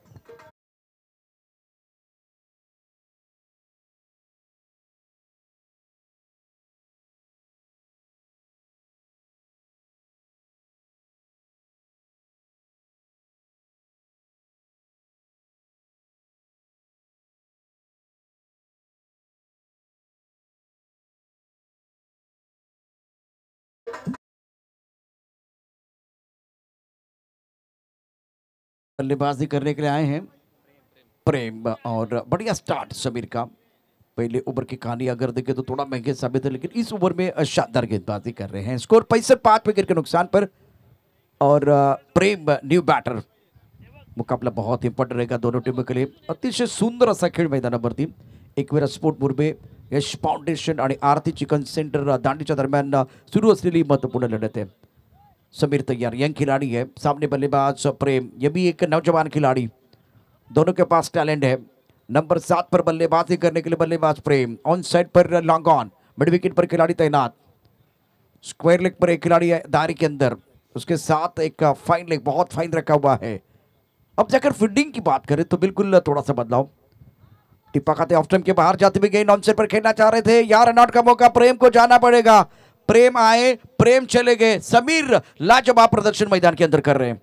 बल्लेबाजी करने के लिए आए हैं प्रेम और बढ़िया स्टार्ट समीर का। पहले ओवर की कहानी अगर देखें तो थोड़ा महंगे साबित है, लेकिन इस ओवर में शानदार गेंदबाजी कर रहे हैं। स्कोर 65 विकेट के नुकसान पर और प्रेम न्यू बैटर। मुकाबला बहुत इंपॉर्टेंट रहेगा दोनों टीमों के लिए। अतिशय सुंदर असा खेळ मैदानावरती एकविरा स्पोर्ट मुरबे, यश फाउंडेशन आणि आरती चिकन सेंटर दांडीच्या दरम्यान सुरू असलेली महत्वपूर्ण लढत है। समीर तैयार, यंग खिलाड़ी है। सामने बल्लेबाज प्रेम, ये भी एक नौजवान खिलाड़ी, दोनों के पास टैलेंट है। नंबर 7 पर बल्लेबाजी करने के लिए बल्लेबाज प्रेम, ऑन साइड पर लॉन्ग ऑन, मिड विकेट पर खिलाड़ी तैनात। स्क्वायर लेग पर एक खिलाड़ी है दायरे के अंदर, उसके साथ एक फाइन लेग, बहुत फाइन रखा हुआ है। अब जाकर फील्डिंग की बात करें तो बिल्कुल थोड़ा सा बदलाव। टिप्पा खाते ऑफ स्टंप के बाहर जाते हुए गेंद ऑन साइड पर खेलना चाह रहे थे, यार रन आउट का मौका, प्रेम को जाना पड़ेगा। प्रेम आए, प्रेम चले गए। समीर लाजवाब प्रदर्शन मैदान के अंदर कर रहे हैं।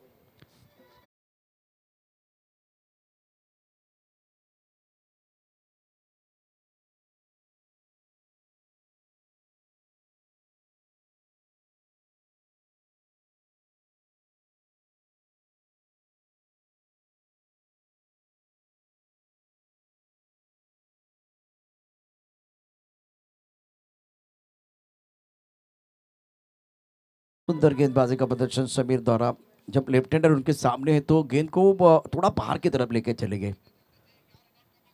सुंदर गेंदबाजी का प्रदर्शन समीर द्वारा। जब लेफ्ट हैंडर उनके सामने है तो गेंद को थोड़ा बाहर की तरफ लेके चले गए।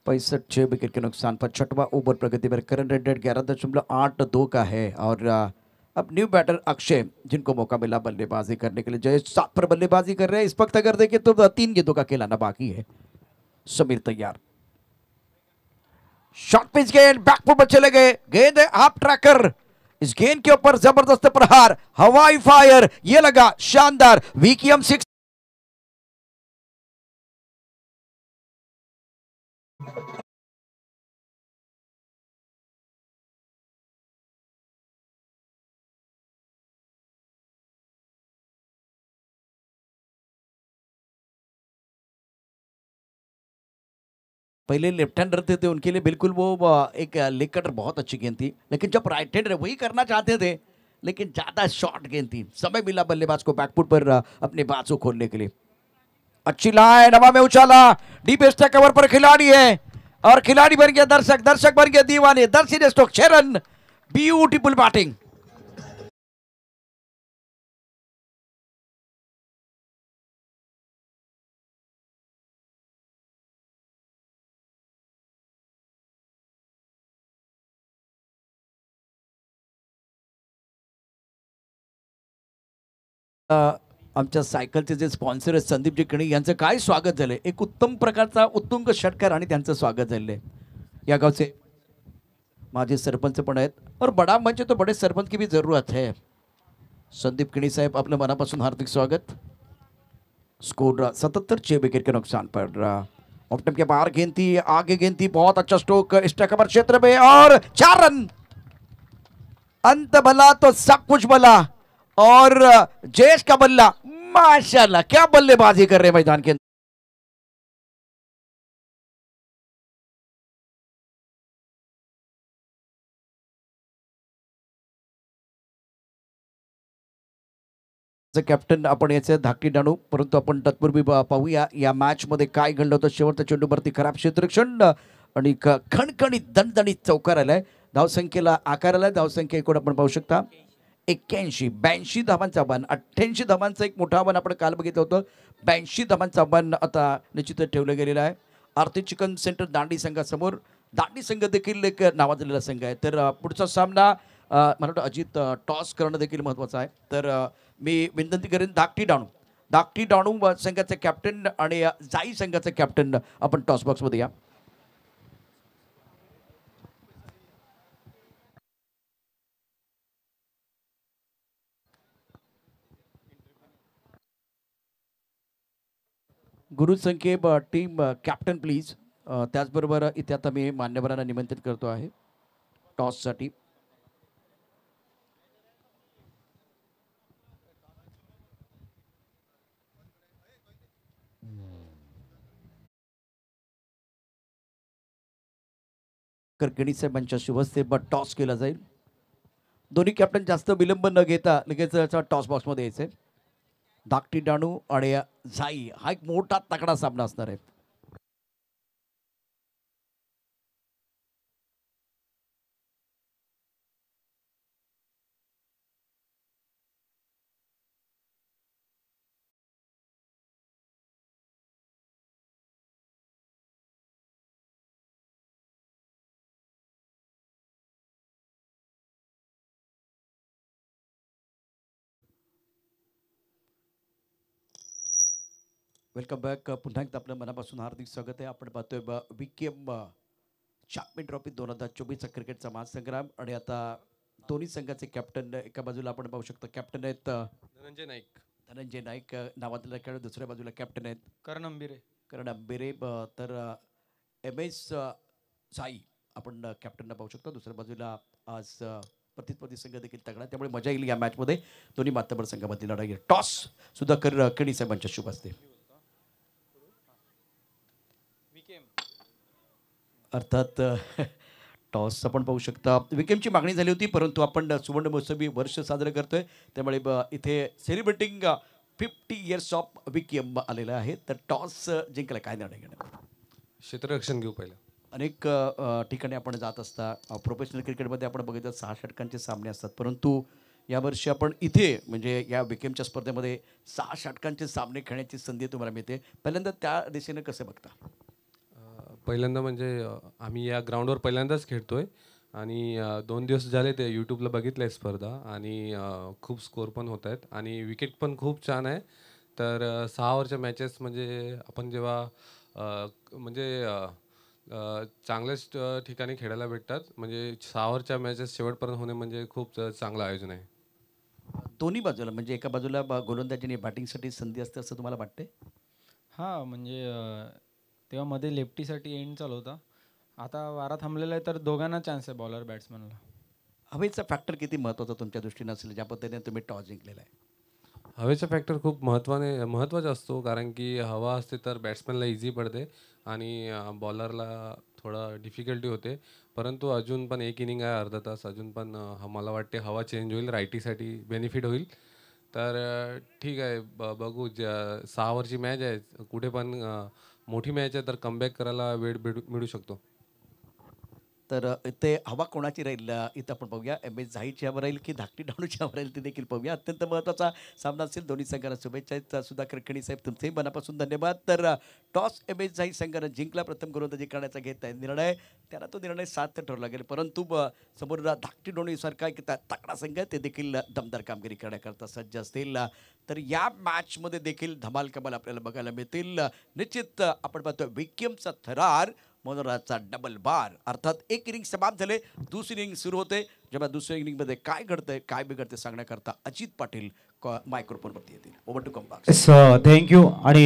65 विकेट के नुकसान पर छठवां ओवर प्रगति पर। करंट रन रेट 11.82 का है और अब न्यू बैटर अक्षय, जिनको मौका मिला बल्लेबाजी करने के लिए। जय 7 पर बल्लेबाजी कर रहे हैं। इस वक्त अगर देखें तो 3 गेंदों का खेल आना बाकी है। समीर तैयार, शॉर्ट पिच गेंद, बैकफुट पर चले गए। गेंद है हाफ ट्रैकर, इस गेंद के ऊपर जबरदस्त प्रहार, हवाई फायर, ये लगा शानदार। वीकीएम 6 पहले लेफ्ट हैंडर थे उनके लिए बिल्कुल वो एक लेग कटर बहुत अच्छी गेंद थी, लेकिन जब राइट हैंडर वही करना चाहते थे, लेकिन ज्यादा शॉर्ट गेंद थी। समय मिला बल्लेबाज को बैकफुट पर अपने बाजू खोलने के लिए। अच्छी लाइन, हवा में उछाला, डीप स्टैक कवर पर खिलाड़ी है और खिलाड़ी बन गया दर्शक, दर्शक बन गया दीवाने। दर्शी ने स्ट्रोक 6 रन, ब्यूटीफुल बैटिंग। आमच्या सायकलचे जे स्पॉन्सर आहेत संदीपजी कणे यांचं काय स्वागत झालंय। एक उत्तम प्रकारचा उत्तुंग षटकार आणि त्यांचं स्वागत झालेलं आहे। या गावचे माजी सरपंच पण आहेत और बड़ा मंच तो बड़े सरपंच की भी जरूरत है। संदीप किणी साहेब, आपलं मनापासून हार्दिक स्वागत। स्कोर 77 विकेट के नुकसान पर। ऑफ स्टंप के बाहर गेंद थी, आगे गेंद थी, बहुत अच्छा स्ट्रोक स्ट्राइक कवर क्षेत्र में और 4 रन। अंत भला तो सब कुछ भला और जयेश का बल्ला, माशाल्लाह क्या बल्लेबाजी कर रहे हैं मैदान के अंदर। कॅप्टन आपण याचे धाकटी डाणू, परंतु आपण तत्पूर्वी पाहूया या मॅच मध्ये काय घडलं होतं। शेवटच्या चेंडूवरती खराब क्षेत्ररक्षण आणि खणखणीत दणदणीत चौकार आलाय। धावसंख्येला आकार आलाय। धावसंख्या एकूण आपण पाहू शकता 81 82 धावांचं आव्हान, 88 धावांचं एक मोठं आव्हान आपण काल बघितलं होतं. 82 धावांचं आव्हान आता निश्चितच ठेवलं गेलेलं आहे आरती चिकन सेंटर दांडी संघासमोर. दांडी संघ देखील एक नावाजलेला संघ आहे. तर पुढचा सामना मला वाटतं अजित टॉस करणं देखील महत्त्वाचं आहे. तर मी विनंती करेन धाकटी डाणू संघाचे कॅप्टन आणि जाई संघाचे कॅप्टन आपण टॉस बॉक्समध्ये या. गुरुसंख्येब टीम कॅप्टन प्लीज. त्याचबरोबर इथे आता मी मान्यवरांना निमंत्रित करतो आहे टॉससाठी. करकणी साहेबांच्या शुभस्ते टॉस केला जाईल. दोन्ही कॅप्टन जास्त विलंब न घेता लगेच टॉस बॉक्समध्ये यायचे. धाकटी डाणू आणि जाई हा एक मोठा तगडा सामना असणार आहे. Welcome back. पुन्हा एकदा आपल्या मनापासून हार्दिक स्वागत आहे. आपण पाहतोय विकेम चॅम्पियन ट्रॉफी 2024चा क्रिकेटचा महासंग्राम. आणि आता दोन्ही संघाचे कॅप्टन एका बाजूला आपण पाहू शकतो कॅप्टन आहेत धनंजय नाईक नावाजलेला खेळाडू. दुसऱ्या बाजूला कॅप्टन आहेत करण अंबिरे. तर MS साई आपण कॅप्टनला पाहू शकतो. दुसऱ्या बाजूला आज प्रतिस्पर्धी संघ देखील तगडा, त्यामुळे मजा येईल या मॅचमध्ये. दोन्ही मातबर संघामध्ये लढाई. टॉस सुधाकर केणी साहेबांच्या शुभ असते. अर्थात टॉस आपण पाहू शकता. विकेमची मागणी झाली होती, परंतु आपण सुवर्ण महोत्सवी वर्ष साजरं करतोय, त्यामुळे इथे सेलिब्रेटिंग 50 इयर्स ऑफ विकेम आलेलं आहे. तर टॉस जिंकला, काय निर्णय घेणार? क्षेत्ररक्षण घेऊ पहिलं. अनेक ठिकाणी आपण जात असता प्रोफेशनल क्रिकेटमध्ये आपण बघितलं 6 षटकांचे सामने असतात, परंतु यावर्षी आपण इथे म्हणजे या विकेमच्या स्पर्धेमध्ये 6 षटकांचे सामने खेळण्याची संधी तुम्हाला मिळते. पहिल्यांदा त्या दिशेने कसं बघता? पहिल्यांदा म्हणजे आम्ही या ग्राउंडवर पहिल्यांदाच खेळतोय आणि 2 दिवस झाले ते यूट्यूबला बघितलं आहे स्पर्धा आणि खूप स्कोर पण होत आहेत आणि विकेट पण खूप छान आहे. तर 6 ओव्हरच्या मॅचेस म्हणजे आपण जेव्हा म्हणजे चांगल्याच ठिकाणी खेळायला भेटतात, म्हणजे 6 ओव्हरच्या मॅचेस शेवटपर्यंत होणे म्हणजे खूप चांगलं आयोजन आहे. दोन्ही बाजूला म्हणजे एका बाजूला गोलंदाजीने बॅटिंगसाठी संधी असते असं तुम्हाला वाटते? हां, म्हणजे तेव्हा मध्ये लेफ्टीसाठी एंड चालू होता. आता वारा थांबलेला आहे, तर दोघांना चान्स आहे बॉलर बॅट्समनला. हवेचा फॅक्टर किती महत्त्वाचा तुमच्या दृष्टीने असेल, ज्या पद्धतीने तुम्ही टॉस जिंकलेला आहे? हवेचा फॅक्टर खूप महत्त्वाचा असतो, कारण की हवा असते तर बॅट्समॅनला इझी पडते आणि बॉलरला थोडा डिफिकल्टी होते. परंतु अजून पण एक इनिंग आहे, अर्धा तास अजून पण मला वाटते हवा चेंज होईल, रायटीसाठी बेनिफिट होईल. तर ठीक आहे, बघू. 6 ओव्हरची मॅच आहे, कुठे पण मोठी मॅच आहे, तर कमबॅक करायला वेळ मिळू शकतो. तर ते हवा कोणाची राहील इथं आपण पाहूया. MS झाईची हवा राहील की धाकटी डाणूची हवा राहील ते देखील पाहूया. अत्यंत महत्त्वाचा सामना असेल. दोन्ही संघांना शुभेच्छा आहेत. सुधाकर केणी साहेब तुमचेही मनापासून धन्यवाद. तर टॉस MS झाई संघानं जिंकला. प्रथम गोलंदाजी करण्याचा घेत आहे निर्णय. त्याला तो निर्णय 7 ठरवला गेला, परंतु समोर धाकटी डाणूसारखा एक तगडा संघ ते देखील दमदार कामगिरी करण्याकरता सज्ज असतील. तर या मॅचमध्ये देखील धमाल कमाल आपल्याला बघायला मिळतील. निश्चित आपण पाहतोय विकेमचा थरार, मनोराचा डबल बार. अर्थात एक इनिंग समाप्त झाले, दुसरी इनिंग सुरू होते. जेव्हा दुसऱ्या इनिंगमध्ये काय घडतंय काय बिघडते सांगण्याकरता अजित पाटील मायक्रोफोनवरती येतील. Over to come. थँक्यू. आणि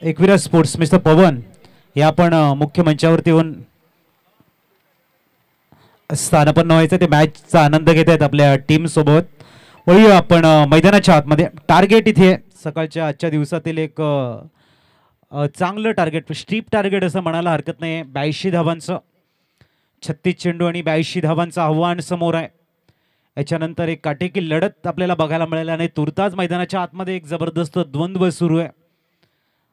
एकविरा स्पोर्ट्स मिस्टर पवन हे आपण मुख्य मंचावरती येऊन स्थानापन्न व्हायचं, ते मॅचचा आनंद घेत आहेत आपल्या टीम सोबत. वळूया आपण मैदानाच्या आतमध्ये. टार्गेट इथे सकाळच्या आजच्या दिवसातील एक चांगलं टार्गेट, स्ट्रीप टार्गेट असं म्हणायला हरकत नाही. 82 धावांचं 36 चेंडू आणि 82 धावांचं आव्हान समोर आहे. याच्यानंतर एक काटेकी लढत आपल्याला बघायला मिळाली आणि तुर्तास मैदानाच्या आतमध्ये एक जबरदस्त द्वंद्व सुरू आहे.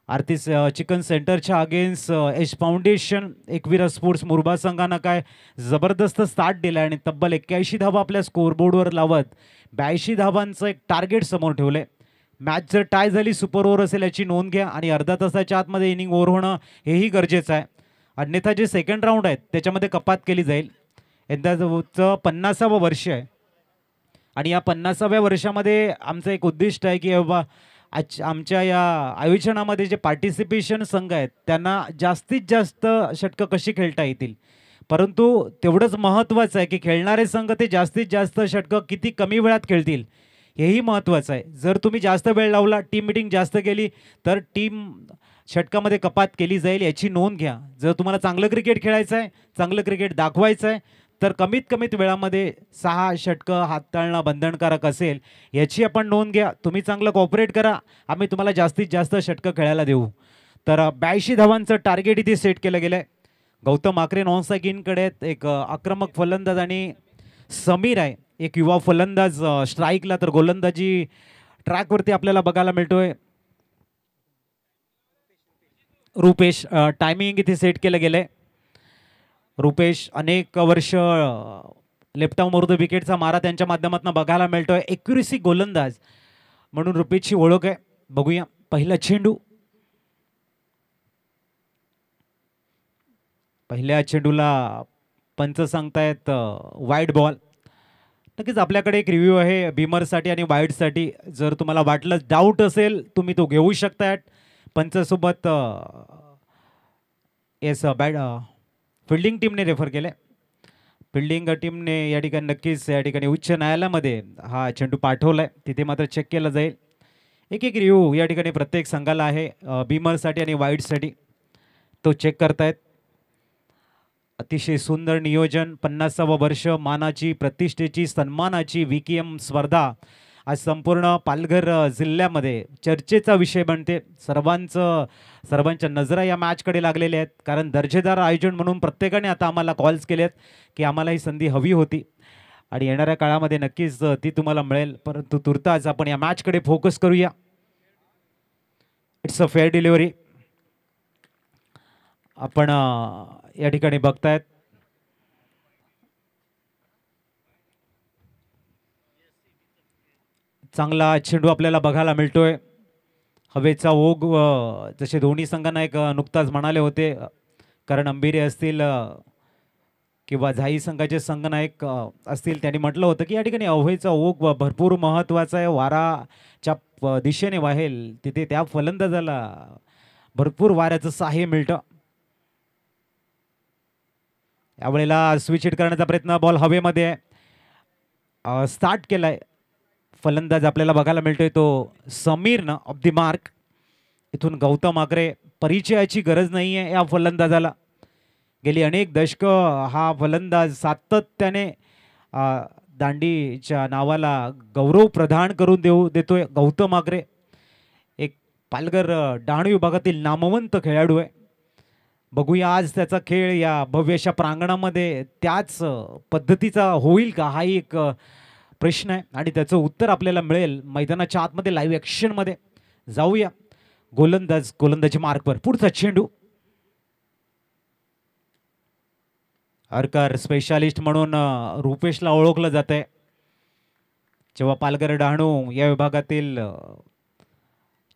आरती चिकन सेंटरच्या against H foundation Ekvira sports Murba संघानं काय जबरदस्त स्टार्ट दिला आणि तब्बल 81 धावा आपल्या स्कोअरबोर्डवर लावत 82 धावांचं एक टार्गेट समोर ठेवलंय. मॅच जर टाय झाली सुपर ओव्हर असेल याची नोंद घ्या आणि अर्धा तासाच्या आतमध्ये इनिंग ओव्हर होणं हेही गरजेचं आहे. अन्यथा जे सेकंड राऊंड आहेत त्याच्यामध्ये कपात केली जाईल. यंदाचं 50वं वर्ष आहे आणि या 50व्या वर्षामध्ये आमचं एक उद्दिष्ट आहे की बाबा आमच्या या आयोजनामध्ये जे पार्टिसिपेशन संघ आहेत त्यांना जास्तीत जास्त षटकं कशी खेळता येतील, परंतु तेवढंच महत्त्वाचं आहे की खेळणारे संघ ते जास्तीत जास्त षटकं किती कमी वेळात खेळतील हेही महत्त्वाचं आहे. जर तुम्ही जास्त वेळ लावला, टीम मिटिंग जास्त केली तर टीम षटकामध्ये कपात केली जाईल, याची नोंद घ्या. जर तुम्हाला चांगलं क्रिकेट खेळायचं आहे, चांगलं क्रिकेट दाखवायचं आहे तर कमीत कमीत वेळामध्ये 6 षटकं हाताळणं बंधनकारक असेल याची आपण नोंद घ्या. तुम्ही चांगलं कॉपरेट करा, आम्ही तुम्हाला जास्तीत जास्त षटकं खेळायला देऊ. तर 82 धावांचं टार्गेट इथे सेट केलं गेलं आहे. गौतम आकरे नॉन स्ट्राईक इनकडे एक आक्रमक फलंदाज आणि समीर आहे एक युवा फलंदाज स्ट्राईकला. तर गोलंदाजी ट्रॅकवरती आपल्याला बघायला मिळतोय रुपेश. टायमिंग इथे सेट केलं गेलं आहे. रुपेश अनेक वर्ष लेफ्ट आर्म विरुद्ध विकेटचा मारा त्यांच्या माध्यमातून बघायला मिळतोय. एक्युरेसी गोलंदाज म्हणून रुपेशची ओळख आहे. बघूया पहिला चेंडू. पहिल्या चेंडूला पंच सांगतायत वाईड बॉल. नक्कीच आपल्याकडे एक रिव्ह्यू आहे बीमरसाठी आणि वाईडसाठी. जर तुम्हाला वाटलं डाऊट असेल तुम्ही तो घेऊ शकतायत. पंचसोबत फिल्डिंग टीमने रेफर केले. फिल्डिंग टीमने या ठिकाणी नक्कीच या ठिकाणी उच्च न्यायालयामध्ये हा चेंडू पाठवलाय, तिथे मात्र चेक केला जाईल. एक रिव्ह्यू या ठिकाणी प्रत्येक संघाला आहे बीमरसाठी आणि वाईडसाठी, तो चेक करतायत. अतिशय सुंदर नियोजन. 50वं वर्ष, मानाची, प्रतिष्ठेची, सन्मानाची VKM स्पर्धा आज संपूर्ण पालघर जिल्ह्यामध्ये चर्चेचा विषय बनते. सर्वांच्या नजरा या मॅचकडे लागलेल्या आहेत, कारण दर्जेदार आयोजन म्हणून प्रत्येकाने आता आम्हाला कॉल्स केलेत की आम्हाला ही संधी हवी होती आणि येणाऱ्या काळामध्ये नक्कीच ती तुम्हाला मिळेल. परंतु तुर्तास आपण या मॅचकडे फोकस करूया. It's a fair delivery. आपण या ठिकाणी बघतायत चांगला चेंडू आपल्याला बघायला मिळतोय. हवेचा ओघ जसे दोन्ही संघांना एक नुकताच म्हणाले होते, कारण अंबिरे असतील किंवा झाई संघाचे संघनायक असतील त्यांनी म्हटलं होतं की या ठिकाणी हवेचा ओघ भरपूर महत्त्वाचा आहे. वाराच्या दिशेने वाहेल तिथे त्या फलंदाजाला भरपूर वाऱ्याचं सहाय्य मिळतं. यावेळेला स्विच हिट करण्याचा प्रयत्न, बॉल हवेमध्ये स्टार्ट केलाय. फलंदाज आपल्याला बघायला मिळतोय तो समीरनं ऑफ द मार्क. इथून गौतम आकरे, परिचयाची गरज नाही आहे या फलंदाजाला. गेली अनेक दशकं हा फलंदाज सातत्याने दांडीच्या नावाला गौरव प्रदान करून देतोय. गौतम आकरे एक पालघर डहाणू विभागातील नामवंत खेळाडू आहे. बघूया आज त्याचा खेळ या भव्यशा प्रांगणामध्ये त्याच पद्धतीचा होईल का, हा एक प्रश्न आहे आणि त्याचं उत्तर आपल्याला मिळेल मैदानाच्या आतमध्ये लाईव्ह ॲक्शनमध्ये. जाऊया गोलंदाजी मार्कवर. पुढचा चेंडू. हरकर स्पेशालिस्ट म्हणून रुपेशला ओळखलं जात आहे. जेव्हा पालघर डहाणू या विभागातील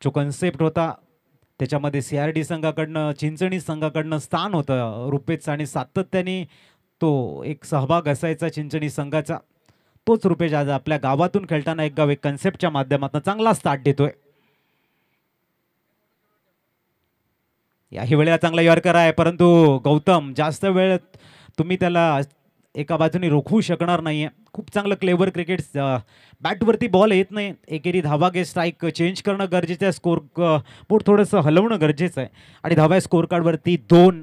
जो कन्सेप्ट होता त्याच्यामध्ये CRD संघाकडनं, चिंचणी संघाकडनं स्थान होतं रुपेशचं आणि सातत्याने तो एक सहभाग असायचा चिंचणी संघाचा. तोच रुपेश आज आपल्या गावातून खेळताना एक गाव एक कन्सेप्टच्या माध्यमातून चांगला स्टार्ट देतोय. याही वेळेला चांगला यॉर्कर आहे, परंतु गौतम जास्त वेळ तुम्ही त्याला एका बाजूने रोखवू शकणार नाहीये. खूप चांगलं क्लेवर क्रिकेट. बॅटवरती बॉल येत नाही, एकेरी धावा घे, स्ट्राईक चेंज करणं गरजेचं आहे, स्कोर बोर्ड थोडंसं हलवणं गरजेचं आहे आणि धाव्या स्कोर कार्डवरती 2.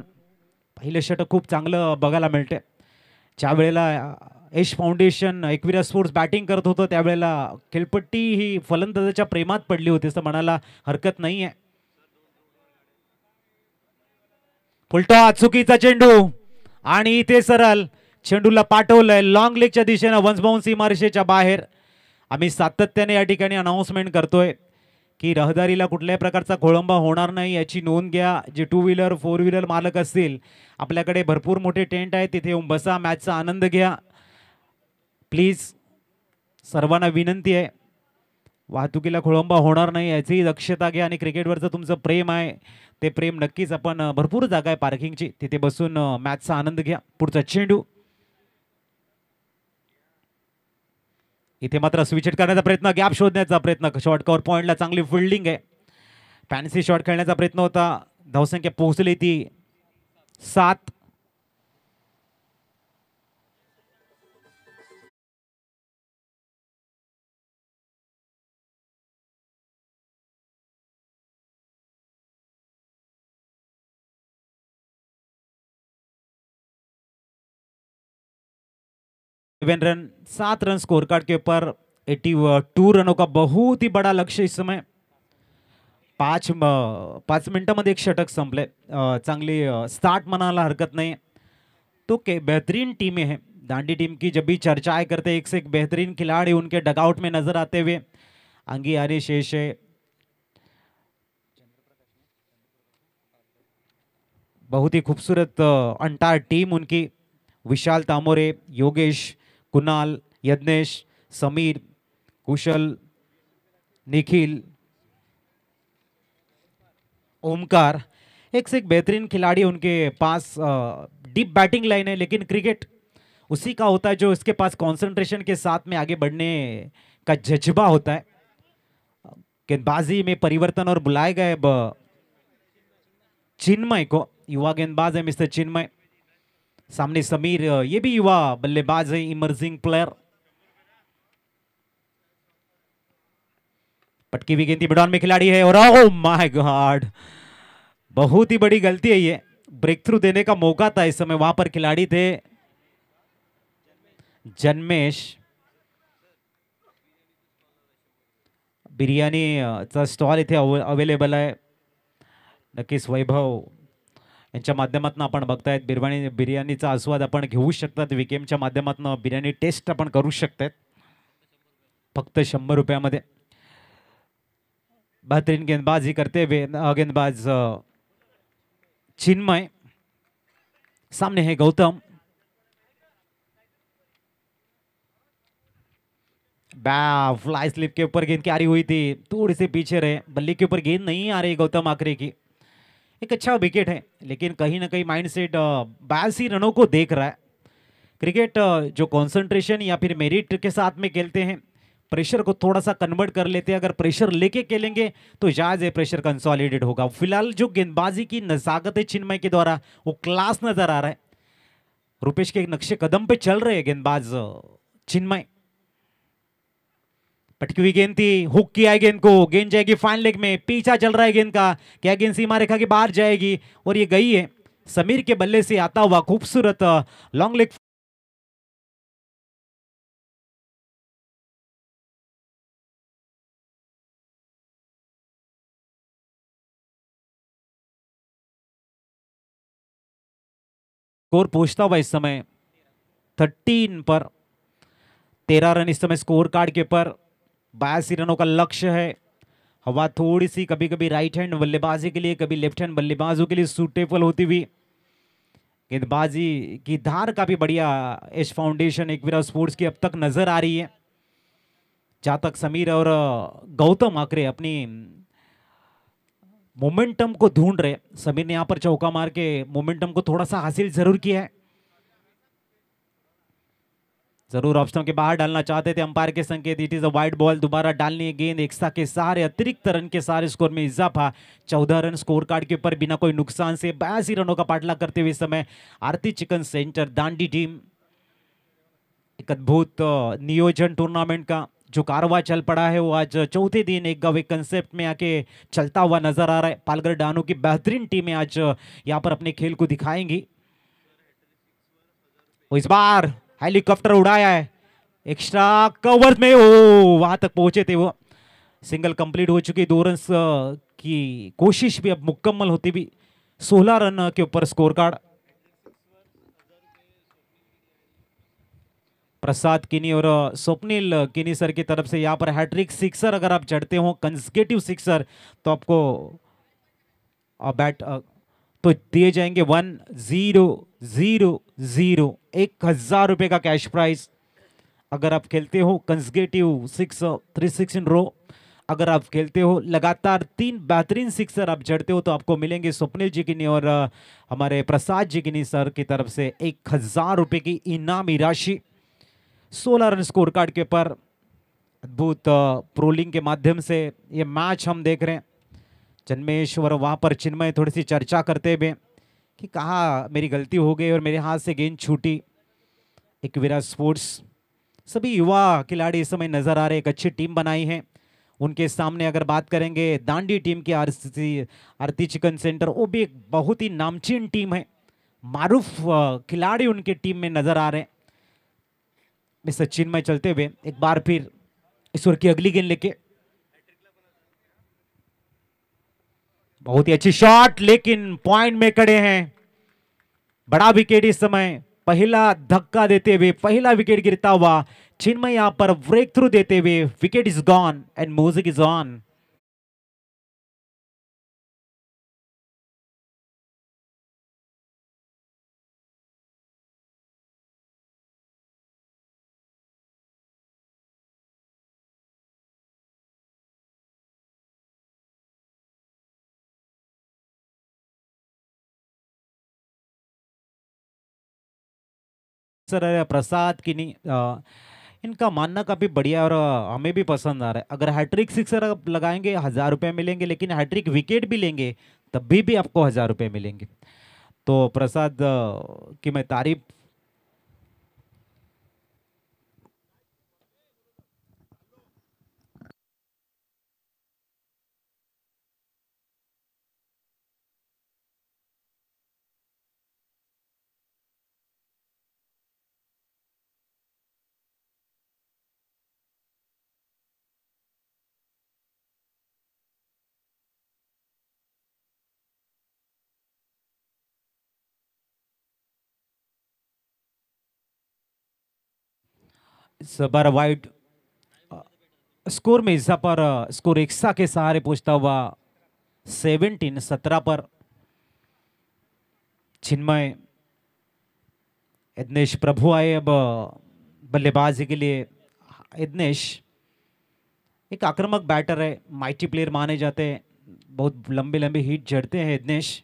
पहिलं षटक खूप चांगलं बघायला मिळते. ज्या वेळेला Ash foundation Ekvira sports batting करत होतं त्यावेळेला खेळपट्टी ही फलंदाजाच्या प्रेमात पडली होती असं म्हणायला हरकत नाही आहे. फुलटॉ चुकीचा चेंडू आणि इथे सरळ चेंडूला पाठवलंय लॉंग लेगच्या दिशेनं, वन्स बाउन्स इमारतीच्या बाहेर. आम्ही सातत्याने या ठिकाणी अनाउन्समेंट करतोय की रहदारीला कुठल्याही प्रकारचा खोळंबा होणार नाही याची नोंद घ्या. जे 2 व्हीलर 4 व्हीलर मालक असतील, आपल्याकडे भरपूर मोठे टेंट आहे, तिथे येऊन बसा, मॅचचा आनंद घ्या. प्लीज सर्वांना विनंती आहे, वाहतुकीला खोळंबा होणार नाही याची दक्षता घ्या. आणि क्रिकेटवरचं तुमचं प्रेम आहे ते प्रेम नक्कीच आपण भरपूर जागा आहे पार्किंगची, तिथे बसून मॅचचा आनंद घ्या. पुढचा चेंडू इथे मात्र स्विच हिट करण्याचा प्रयत्न, गॅप शोधण्याचा प्रयत्न, शॉर्ट कव्हर पॉईंटला चांगली फिल्डिंग आहे. फॅन्सी शॉट खेळण्याचा प्रयत्न होता, धावसंख्या पोहोचली ती 7. रन 7 रन स्कोर कार्ड के ऊपर 82 रनों का बहुत ही बड़ा लक्ष्य इस समय. 5 मिनिटांमध्ये एक षटक संपले. चांगली स्टार्ट म्हणायला हरकत नाही. तो के बेहतरीन टीमें हैं दांडी टीम की. जब भी चर्चाएं करते एक से एक बेहतरीन खिलाड़ी उनके डगआउट में नजर आते हुए. अंगी आर्य शेष है, बहुत ही खूबसूरत अंटायर टीम उनकी. विशाल तामोरे, योगेश, कुणाल, यज्ञेश, समीर, कुशल, निखिल, ओमकार, एक से एक बेहतरीन खिलाड़ी उनके पास. डीप बैटिंग लाइन है, लेकिन क्रिकेट उसी का होता है जो इसके पास कंसंट्रेशन के साथ में आगे बढ़ने का जज्बा होता है. गेंदबाजी में परिवर्तन और बुलाए गए चिन्मय को, युवा गेंदबाज है मिस्टर चिन्मय. सामने समीर, ये भी युवा बल्लेबाज है, इमर्जिंग प्लेयर. पटकी हुई गेंद मिडॉन में खिलाड़ी है और ओह माय गॉड, बहुत ही बड़ी गलती है ये. ब्रेक थ्रू देने का मौका था इस समय, वहां पर खिलाड़ी थे जन्मेश. बिर्याणीचा स्टॉल इथे अवेलेबल आहे. नक्कीच वैभव यांच्या माध्यमातून आपण बघतायत बिर्याणीचा आस्वाद आपण घेऊ शकतात. विकेमच्या माध्यमातून बिर्याणी टेस्ट आपण करू शकतात फक्त 100 रुपयामध्ये. बेहतरीन गेंदबाजी करते हुए गेंदबाज चिन्मय. सामने है गौतम. फ्लाई स्लिप के ऊपर गेंद क्यारी हुई थी, थोड़ी से पीछे रहे, बल्ले के ऊपर गेंद नहीं आ रही गौतम आखरे की. एक अच्छा विकेट है, लेकिन कहीं ना कहीं माइंडसेट 82 रनों को देख रहा है. क्रिकेट जो कंसंट्रेशन या फिर मेरिट के साथ में खेलते हैं, प्रेशर को थोड़ा सा कन्वर्ट कर लेते हैं. अगर प्रेशर लेके खेलेंगे तो जायज है, प्रेशर कंसोलिडेट होगा. फिलहाल जो गेंदबाजी की नजाकत है चिन्मय के द्वारा, वो क्लास नजर आ रहा है. रुपेश के नक्शे कदम पे चल रहे हैं गेंदबाज चिन्मय. पटकी हुई गेंद थी, हुक किया है गेंद को, गेंद जाएगी फाइन लेग में. पीछा चल रहा है गेंद का, क्या गेंद सीमा रेखा के बाहर जाएगी और ये गई है. समीर के बल्ले से आता हुआ खूबसूरत लॉन्ग लेग. स्कोर पहुंचता हुआ इस समय 13 पर. 13 रन इस समय स्कोर कार्ड के ऊपर. 82 रनों का लक्ष्य है. हवा थोड़ी सी कभी कभी राइट हैंड बल्लेबाजी के लिए, कभी लेफ्ट हैंड बल्लेबाजों के लिए सूटेबल होती हुई. गेंदबाजी की धार काफी बढ़िया एश फाउंडेशन एकवीरा स्पोर्ट्स की अब तक नजर आ रही है. जहां तक समीर और गौतम आकरे अपनी मोमेंटम को ढूंढ रहे. समीर ने यहां पर चौका मार के मोमेंटम को थोड़ा सा हासिल जरूर किया है. जरूर ऑप्शन के बाहर डालना चाहते थे umpire K Sanket. It is a wide ball. दोबारा डालनी है गेंद. एक्स्ट्रा के सहारे अतिरिक्त रन के सारे स्कोर में इजाफा. 14 रन स्कोर कार्ड के ऊपर बिना कोई नुकसान से 82 रनों का पाटला करते हुए इस समय आरती चिकन सेंटर दांडी टीम. एक अद्भुत नियोजन टूर्नामेंट का जो कारवा चल पड़ा है वो आज चौथे दिन एक गवे कंसेप्ट में आके चलता हुआ नजर आ रहा है. पालघर डानू की बेहतरीन टीमें आज यहाँ पर अपने खेल को दिखाएंगी. इस बार हेलीकॉप्टर उड़ाया है, एक्स्ट्रा कवर में ओ वहां तक पहुंचे थे वो. सिंगल कंप्लीट हो चुकी. 2 रन की कोशिश भी अब मुकम्मल होती भी. 16 रन के ऊपर स्कोर कार्ड. प्रसाद किनी और स्वप्निल किनी सर की तरफ से यहाँ पर हैट्रिक सिक्सर अगर आप चढ़ते हो कंसेक्यूटिव सिक्सर तो आपको बैट तो दिए जाएंगे 1000 1,000 रुपये का कैश प्राइज। अगर आप खेलते हो कंसेक्यूटिव 3 6 इन रो, अगर आप खेलते हो लगातार 3 बेहतरीन सिक्सर आप जड़ते हो तो आपको मिलेंगे स्वप्निल जी की और हमारे प्रसाद जी की सर की तरफ से 1,000 रुपये की इनामी राशि। 16 रन स्कोर कार्ड के ऊपर अद्भुत प्रोलिंग के माध्यम से ये मैच हम देख रहे हैं। जन्मेश और वहाँ पर चिन्मय थोड़ी सी चर्चा करते हुए कि कहाँ मेरी गलती हो गई और मेरे हाथ से गेंद छूटी। एक विराट स्पोर्ट्स सभी युवा खिलाड़ी इस समय नजर आ रहे, एक अच्छी टीम बनाई है। उनके सामने अगर बात करेंगे दांडी टीम की आरती चिकन सेंटर, वो भी एक बहुत ही नामचीन टीम है, मारूफ खिलाड़ी उनके टीम में नजर आ रहे हैं। मिस्टर चिन्मय चलते हुए एक बार फिर ईश्वर की अगली गेंद लेके, बहुत ही अच्छी शॉट लेकिन पॉइंट में खड़े हैं। बड़ा विकेट इस समय, पहला धक्का देते हुए पहला विकेट गिरता हुआ चिन्मय यहां पर ब्रेक थ्रू देते हुए wicket is gone and music is on. Sir Prasad की नहीं इनका मानना काफी बढ़िया और हमें भी पसंद आ रहा है। अगर हैट्रिक सिक्सर आप लगाएंगे 1,000 रुपये मिलेंगे, लेकिन हैट्रिक विकेट भी लेंगे तब भी आपको 1,000 रुपये मिलेंगे। तो प्रसाद की मैं तारीफ इस बार वाइड स्कोर में इस पर स्कोर एक्सा के सहारे पहुंचता हुआ 17 पर चिन्मय यज्ञेश प्रभु आए अब बल्लेबाजी के लिए। यज्ञेश एक आक्रामक बैटर है, माइटी प्लेयर माने जाते हैं, बहुत लंबे लंबे हिट जड़ते हैं यज्ञेश।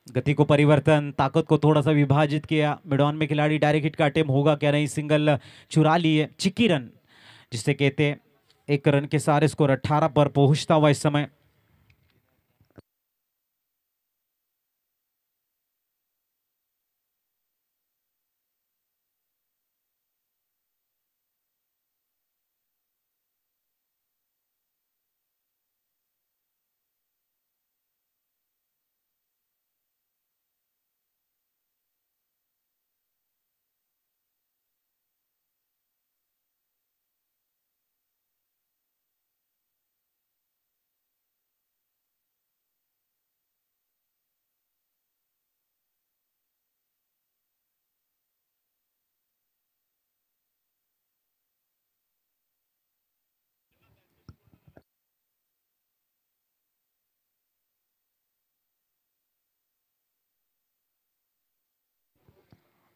गति को परिवर्तन, ताकत को थोड़ा सा विभाजित किया मिडॉन में खिलाड़ी, डायरेक्ट हिट का अटेम्प्ट होगा क्या नहीं, सिंगल चुरा लिए चिक्की रन जिसे कहते हैं। 1 रन के सारे स्कोर 18 पर पहुंचता हुआ इस समय।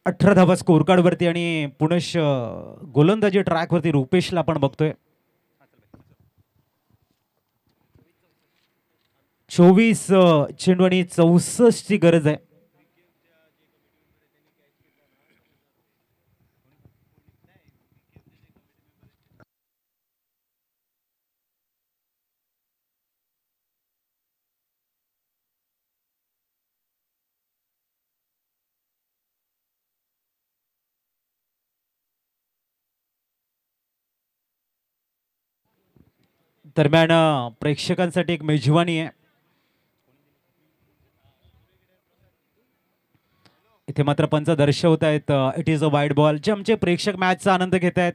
अठरा धावा स्कोर कार्ड वरती आणि पुनश गोलंदाजी ट्रॅक वरती रुपेशला आपण बघतोय। 24 चेंडू आणि 64 ची गरज आहे। दरम्यान प्रेक्षकांसाठी एक मेजवानी आहे। इथे मात्र पंच दर्शवत आहेत it is a wide ball, जे आमचे प्रेक्षक मॅचचा आनंद घेत आहेत।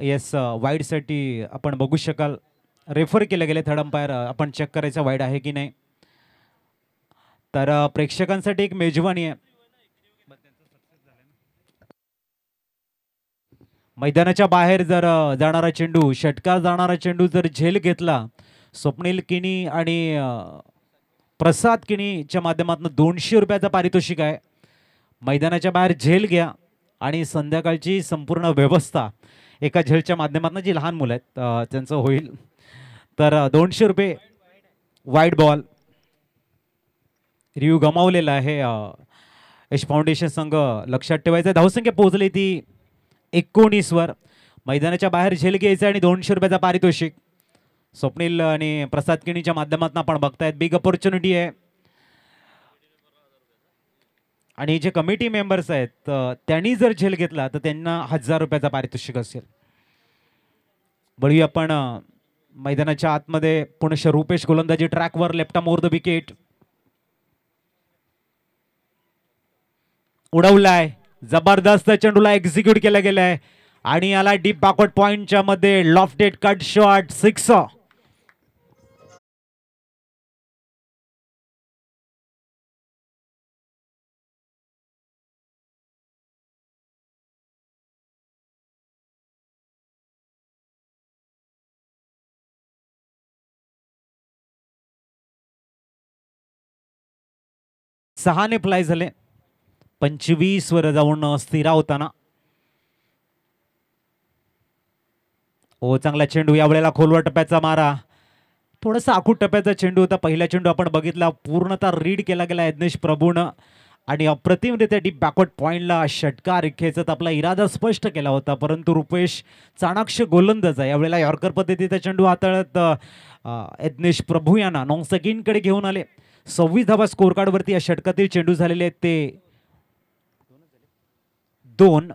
येस वाईड साठी आपण बघू शकाल, रेफर केले गेले थर्ड अंपायर, आपण चेक करायचं वाईड आहे की नाही। तर प्रेक्षकांसाठी एक मेजवानी आहे। मैदानाच्या बाहेर जर जाणारा चेंडू, षटकार जाणारा चेंडू जर झेल घेतला, स्वप्नील किनी आणि प्रसाद किनीच्या माध्यमातून 200 रुपयाचा पारितोषिक आहे. मैदानाच्या बाहेर झेल घ्या आणि संध्याकाळची संपूर्ण व्यवस्था एका झेलच्या माध्यमातून जी लहान मुलं आहेत त्यांचं होईल. तर 200 रुपये. Wide ball. रिव्ह्यू गमावलेला आहे यश फाउंडेशन संघ लक्षात ठेवायचं. धावसंख्या पोहोचली ती 19 वर. मैदानाच्या बाहेर झेल घ्यायचं आणि 200 रुपयाचा पारितोषिक. स्वप्नील आणि प्रसाद किणीच्या माध्यमातून आपण बघतायत बिग अपॉर्च्युनिटी आहे. आणि जे कमिटी मेंबर्स आहेत त्यांनी जर झेल घेतला तर त्यांना 1000 रुपयाचा पारितोषिक असेल. बळूया आपण मैदानाच्या आतमध्ये. पुनश्च रुपेश गोलंदाजी ट्रॅकवर. Left arm over the wicket. उडवलाय. जबरदस्त चेंडूला एक्झिक्यूट केला गेलाय आणि याला डीप बॅकवर्ड पॉइंटच्या मध्ये लॉफ्टेड कट शॉट 6. सहाने फ्लाय झाले. 25 वर जाऊन स्थिरावताना. ओ चांगला चेंडू. यावेळेला खोलवर टप्प्याचा मारा. थोडासा आखूड टप्प्याचा चेंडू होता. पहिला चेंडू आपण बघितला पूर्णतः रीड केला गेला यज्ञेश प्रभूनं आणि अप्रतिमरित्या डीप बॅकवर्ड पॉइंटला षटकार खेचत आपला इरादा स्पष्ट केला होता. परंतु रुपेश चाणाक्ष गोलंदाज आहे. यावेळेला यॉर्कर पद्धतीचा चेंडू हाताळत यज्ञेश प्रभू यांना नॉन सेकंडकडे घेऊन आले. 26 धावा स्कोर कार्डवरती या षटकातील चेंडू झालेले आहेत ते 2.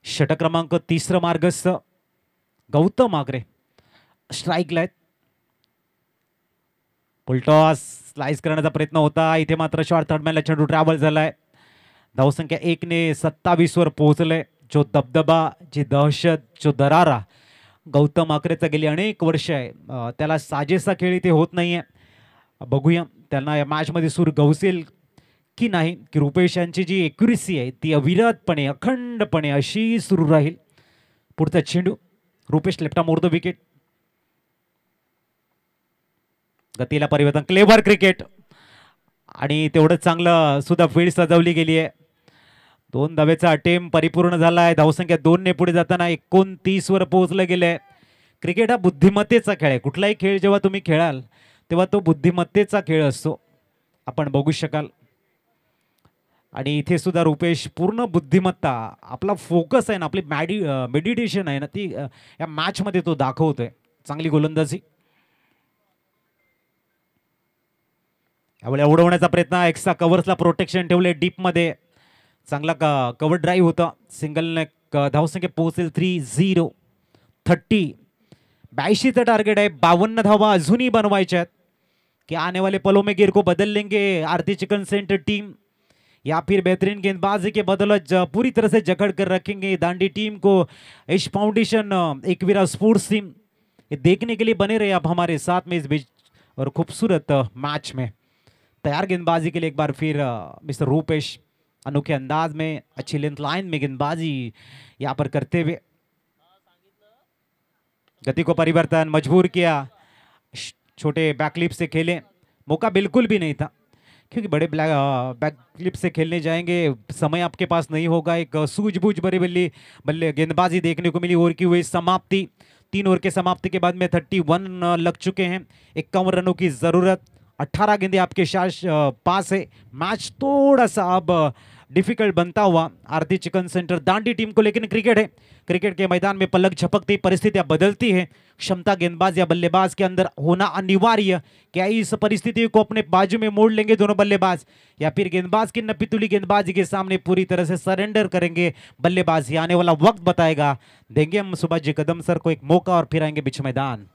षटक क्रमांक 3 मार्गस्थ गौतम आगरे स्ट्राईकला आहेत. फुलटॉस स्लाइस करण्याचा प्रयत्न होता. इथे मात्र शॉर्ट थर्डमॅनला चेंडू ट्रॅव्हल झालाय. धावसंख्या 1 ने 27 वर पोहोचले. जो दबदबा, जी दहशत, जो दरारा गौतम आगरेचा गेली अनेक वर्ष आहे त्याला साजेसा खेळ इथे होत नाहीये. बघूया त्यांना या मॅचमध्ये सूर गवसेल की नाही, की रुपेश यांची जी एक्युरेसी आहे ती अविरतपणे अखंडपणे अशी सुरू राहील. पुढचा चेंडू. Rupesh left arm over the wicket. गतीला परिवर्तन. क्लेवर क्रिकेट आणि तेवढंच चांगलं सुद्धा फील्ड सजवली गेली आहे. 2 धावेचा अटेम्प्ट परिपूर्ण झाला आहे. धावसंख्या 2 ने पुढे जाताना 29 वर पोहोचलं गेलंय. क्रिकेट हा बुद्धिमत्तेचा खेळ आहे. कुठलाही खेळ जेव्हा तुम्ही खेळाल तेव्हा तो बुद्धिमत्तेचा खेळ असतो. आपण बघू शकाल. आणि इथे सुद्धा रुपेश पूर्ण बुद्धिमत्ता, आपला फोकस आहे ना, आपली मेडिटेशन आहे ना, ती या मॅच मध्ये तो दाखवतोय. चांगली गोलंदाजी. यावेळी उडवण्याचा प्रयत्न. एक्स्ट्रा कव्हर्सला प्रोटेक्शन ठेवले डीप मध्ये. चांगला कव्हर ड्राईव्ह होता. सिंगलने धावसंख्या पोहोचेल 3-0. 30. 82चं टार्गेट आहे. 52 धावा अजूनही बनवायच्या आहेत. कि आने वाले पलों में गिर को बदल लेंगे आरती चिकन सेंटर टीम या फिर बेहतरीन गेंदबाजी के बदौलत पूरी तरह से जकड़ कर रखेंगे दांडी टीम को. यश फाउंडेशन एकवीरा स्पोर्ट्स टीम, ये देखने के लिए बने रहे आप हमारे साथ में इस बीच और खूबसूरत मैच में. तैयार गेंदबाजी के लिए एक बार फिर मिस्टर रूपेश अनोखे अंदाज में अच्छी लेंथ लाइन में गेंदबाजी यहाँ पर करते हुए गति को परिवर्तन मजबूर किया. छोटे बैकलिप से खेले, मौका बिल्कुल भी नहीं था क्योंकि बड़े बैकलिप से खेलने जाएंगे समय आपके पास नहीं होगा. एक सूझबूझ भरी बल्ले गेंदबाजी देखने को मिली. ओवर की हुई समाप्ति. 3 ओवर के समाप्ति के बाद में 31 लग चुके हैं. 51 रनों की जरूरत. 18 गेंदें आपके पास है. मैच थोड़ा सा अब डिफिकल्ट बनता हुआ आरती चिकन सेंटर दांडी टीम को, लेकिन क्रिकेट है. क्रिकेट के मैदान में पलक झपकती परिस्थितियां बदलती हैं. क्षमता गेंदबाज या बल्लेबाज के अंदर होना अनिवार्य. क्या इस परिस्थिति को अपने बाजू में मोड़ लेंगे दोनों बल्लेबाज, या फिर गेंदबाज की नपीतुली गेंदबाजी के सामने पूरी तरह से सरेंडर करेंगे बल्लेबाज? ये आने वाला वक्त बताएगा. देंगे हम सुभाष जी कदम सर को एक मौका और फिर आएंगे बीच मैदान.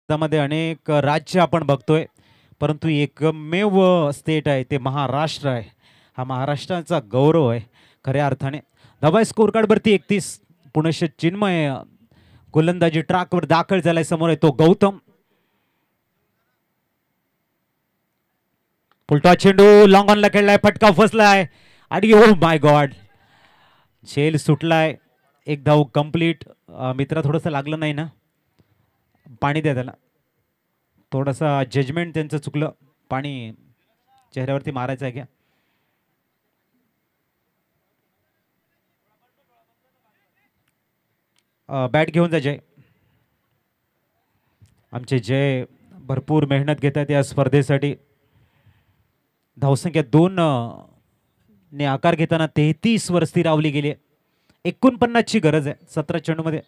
मध्ये अनेक राज्य आपण बघतोय. परंतु एकमेव स्टेट आहे ते महाराष्ट्र आहे. हा महाराष्ट्राचा गौरव आहे खऱ्या अर्थाने. धावा स्कोर कार्डवरती 31. पुनश चिन्मय गोलंदाजी ट्रॅकवर दाखल झालाय. समोर आहे तो गौतम. पुलटा चेंडू लॉंग ऑनला खेळलाय. फटका फसलाय आणि ओ माय गॉड, झेल सुटलाय. एक धाव कंप्लीट. मित्रा थोडंसं लागलं नाही ना, पाणी द्या त्याला. थोडंसं जजमेंट त्यांचं चुकलं. पाणी चेहऱ्यावरती मारायचं आहे घ्या. बॅट घेऊन जा जय. आमचे जय भरपूर मेहनत घेतात या स्पर्धेसाठी. धावसंख्या 2 ने आकार घेताना 33 वर स्थिरावली गेली. 49 ची गरज आहे 17 चेंडूमध्ये.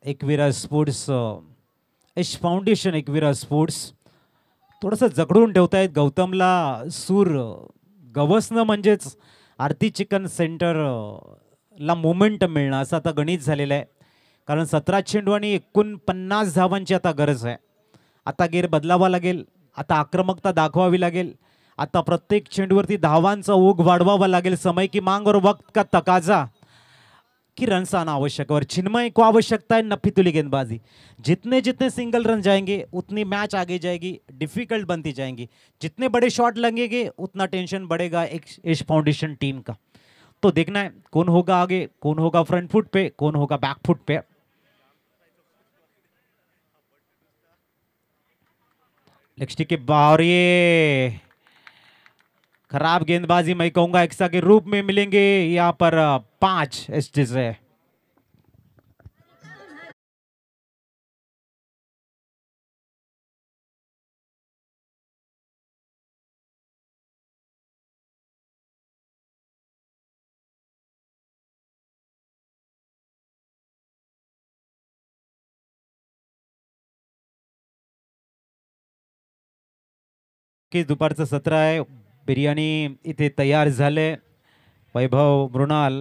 एकविरा स्पोर्ट्स, यश फाउंडेशन एकविरा स्पोर्ट्स थोडंसं जखडून ठेवतायत. गौतमला सूर गवसणं म्हणजेच आरती चिकन सेंटर ला मोमेंट मिळणं असं आता गणित झालेलं आहे. कारण 17 चेंडू आणि 49 धावांची आता गरज आहे. आता गेर बदलावा लागेल. आता आक्रमकता दाखवावी लागेल. आता प्रत्येक चेंडूवरती धावांचा ओघ वाढवावा लागेल. समय की मांग और वक्त का तकाजा कि रन्स आना आवश्यक है और चिन्मय को आवश्यकता है नफीतुली गेंदबाजी. जितने जितने सिंगल रन जाएंगे उतनी मैच आगे जाएगी, डिफिकल्ट बनती जाएंगी. जितने बड़े शॉट लगेंगे उतना टेंशन बढ़ेगा एक यश फाउंडेशन टीम का. तो देखना है कौन होगा आगे, कौन होगा फ्रंट फुट पे, कौन होगा बैक फुट पे. लेग स्टिक के बाहर ये खराब गेंदबाजी मैं कहूंगा एक्सा के रूप में मिलेंगे यहाँ पर 5 एसटी से. की दुपारचं सत्र आहे. बिर्याणी इथे तयार झाले. वैभव मृणाल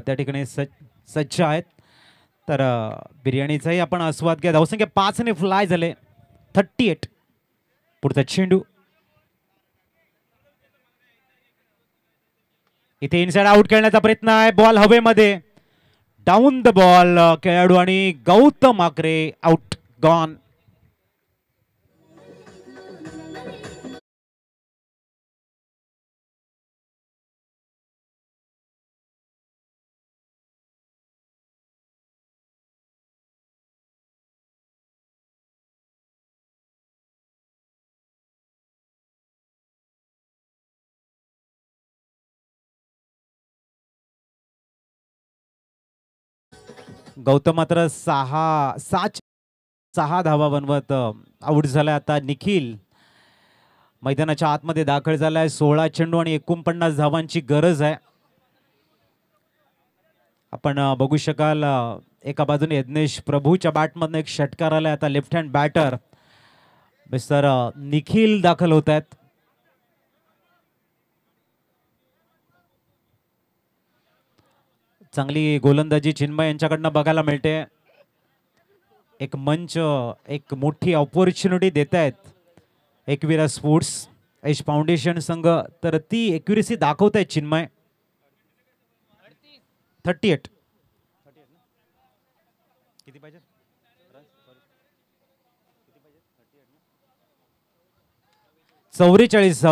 त्या ठिकाणी सज्ज आहेत. तर बिर्याणीचाही आपण आस्वाद घ्या. धावसंख्या 5 ने फ्लाय झाले. 38. पुढचा चेंडू इथे इनसाइड आउट खेळण्याचा प्रयत्न आहे. बॉल हवेमध्ये, डाऊन द बॉल. खेळाडू आणि गौतम आकरे आउट, गॉन. गौतम मात्र 6 धावा बनवत आउट झालाय. आता निखिल मैदानाच्या आतमध्ये दाखल झालाय. 16 चेंडू आणि 49 धावांची गरज आहे. आपण बघू शकाल एका बाजूने यज्ञेश प्रभूच्या बॅटमधून एक षटकार आलाय. आता left hand batter mister Nikhil दाखल होत आहेत. चांगली गोलंदाजी चिन्मय यांच्याकडनं बघायला मिळते. एक मंच, एक मोठी ऑपॉर्च्युनिटी देत आहेत एकविरा स्पोर्ट्स यश फाउंडेशन संघ. तर ती एक्युरेसी दाखवत आहेत चिन्मय. 38. किती पाहिजे? 44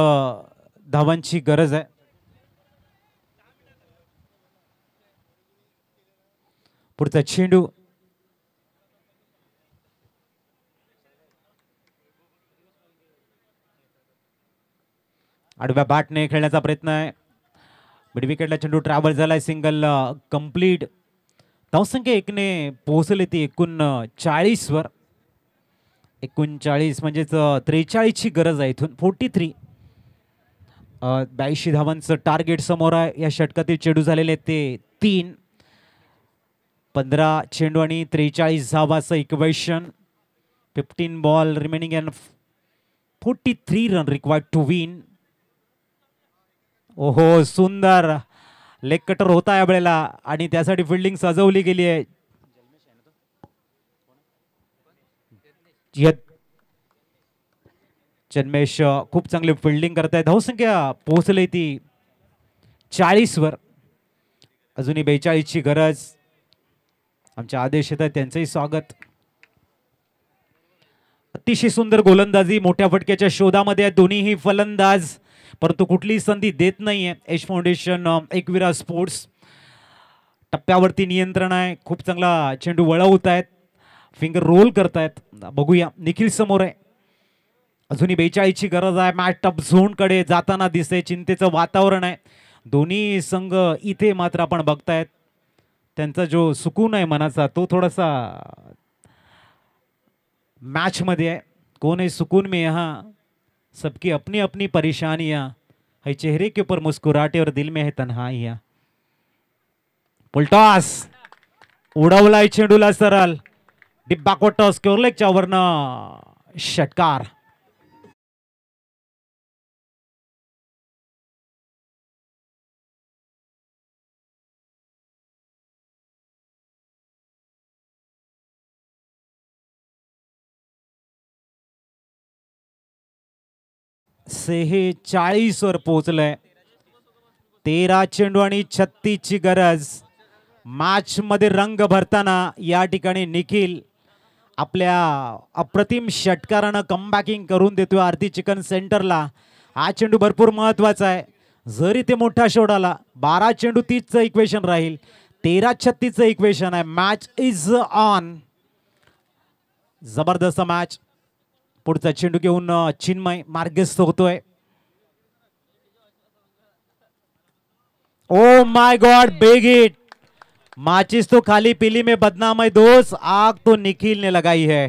धावांची गरज आहे. पुढचा चेंडू आडव्या बॅटने खेळण्याचा प्रयत्न आहे. मिड विकेटला चेंडू ट्रॅव्हल झालाय. Single complete. धावसंख्या 1 ने पोहोचली ती 39 वर. 39 म्हणजेच 43 ची गरज आहे इथून. 43. 82 धावांचं टार्गेट समोर आहे. या षटकातील चेंडू झालेले ते 3. 15 चेंडू आणि 43 धावाचं equation. 15 ball remaining and 43 run required to win. ओहो, सुंदर लेग कटर होता या वेळेला आणि त्यासाठी फिल्डिंग सजवली गेली आहे. जन्मेश खूप चांगली फिल्डिंग करताय. धावसंख्या पोहोचली ती 40 वर. अजूनही 42 ची गरज. आमचे आदेश येत आहेत, त्यांचंही स्वागत. अतिशय सुंदर गोलंदाजी, मोठ्या फटक्याच्या शोधामध्ये दोन्हीही फलंदाज, परंतु कुठलीही संधी देत नाहीये. एज फाउंडेशन एकविरा स्पोर्ट्स टप्प्यावरती नियंत्रण आहे. खूप चांगला चेंडू वळवत आहेत, फिंगर रोल करतायत. बघूया, निखिल समोर आहे. अजूनही 42 ची गरज आहे. मॅच टप झोन कडे जाताना दिसते. चिंतेचं वातावरण आहे. दोन्ही संघ इथे मात्र आपण बघतायत त्यांचा जो सुकून आहे मनाचा, तो थोडासा मैच मध्ये है. कौन है सुकून में यहाँ, सबकी अपनी अपनी परेशानियां है, चेहरे के ऊपर मुस्कुराहटें और दिल में है तन्हाइयां. पुलटॉस उडवलाय चेंडूला सरळ. डिब्बा कोटॉस क्योरलेकच्या वरनं षटकार. से हे 40 वर पोहोचलंय. 13 चेंडू आणि 36 ची गरज. मॅच मध्ये रंग भरताना या ठिकाणी निखिल आपल्या अप्रतिम षटकारानं कमबॅकिंग करून देतोय आरती चिकन सेंटरला. हा चेंडू भरपूर महत्वाचा आहे. जर इथे मोठा शॉट आला, 12 चेंडू 30 चं इक्वेशन राहील, 13-36 चं इक्वेशन आहे. Match is on. जबरदस्त मॅच. पुढचा चेंडू घेऊन चिन्मय मार्गस्थ होतोय. Oh my God, big hit. माचिस तो खाली पीली में बदनाम है दोस्त, आग तो निखिल ने लगाई है.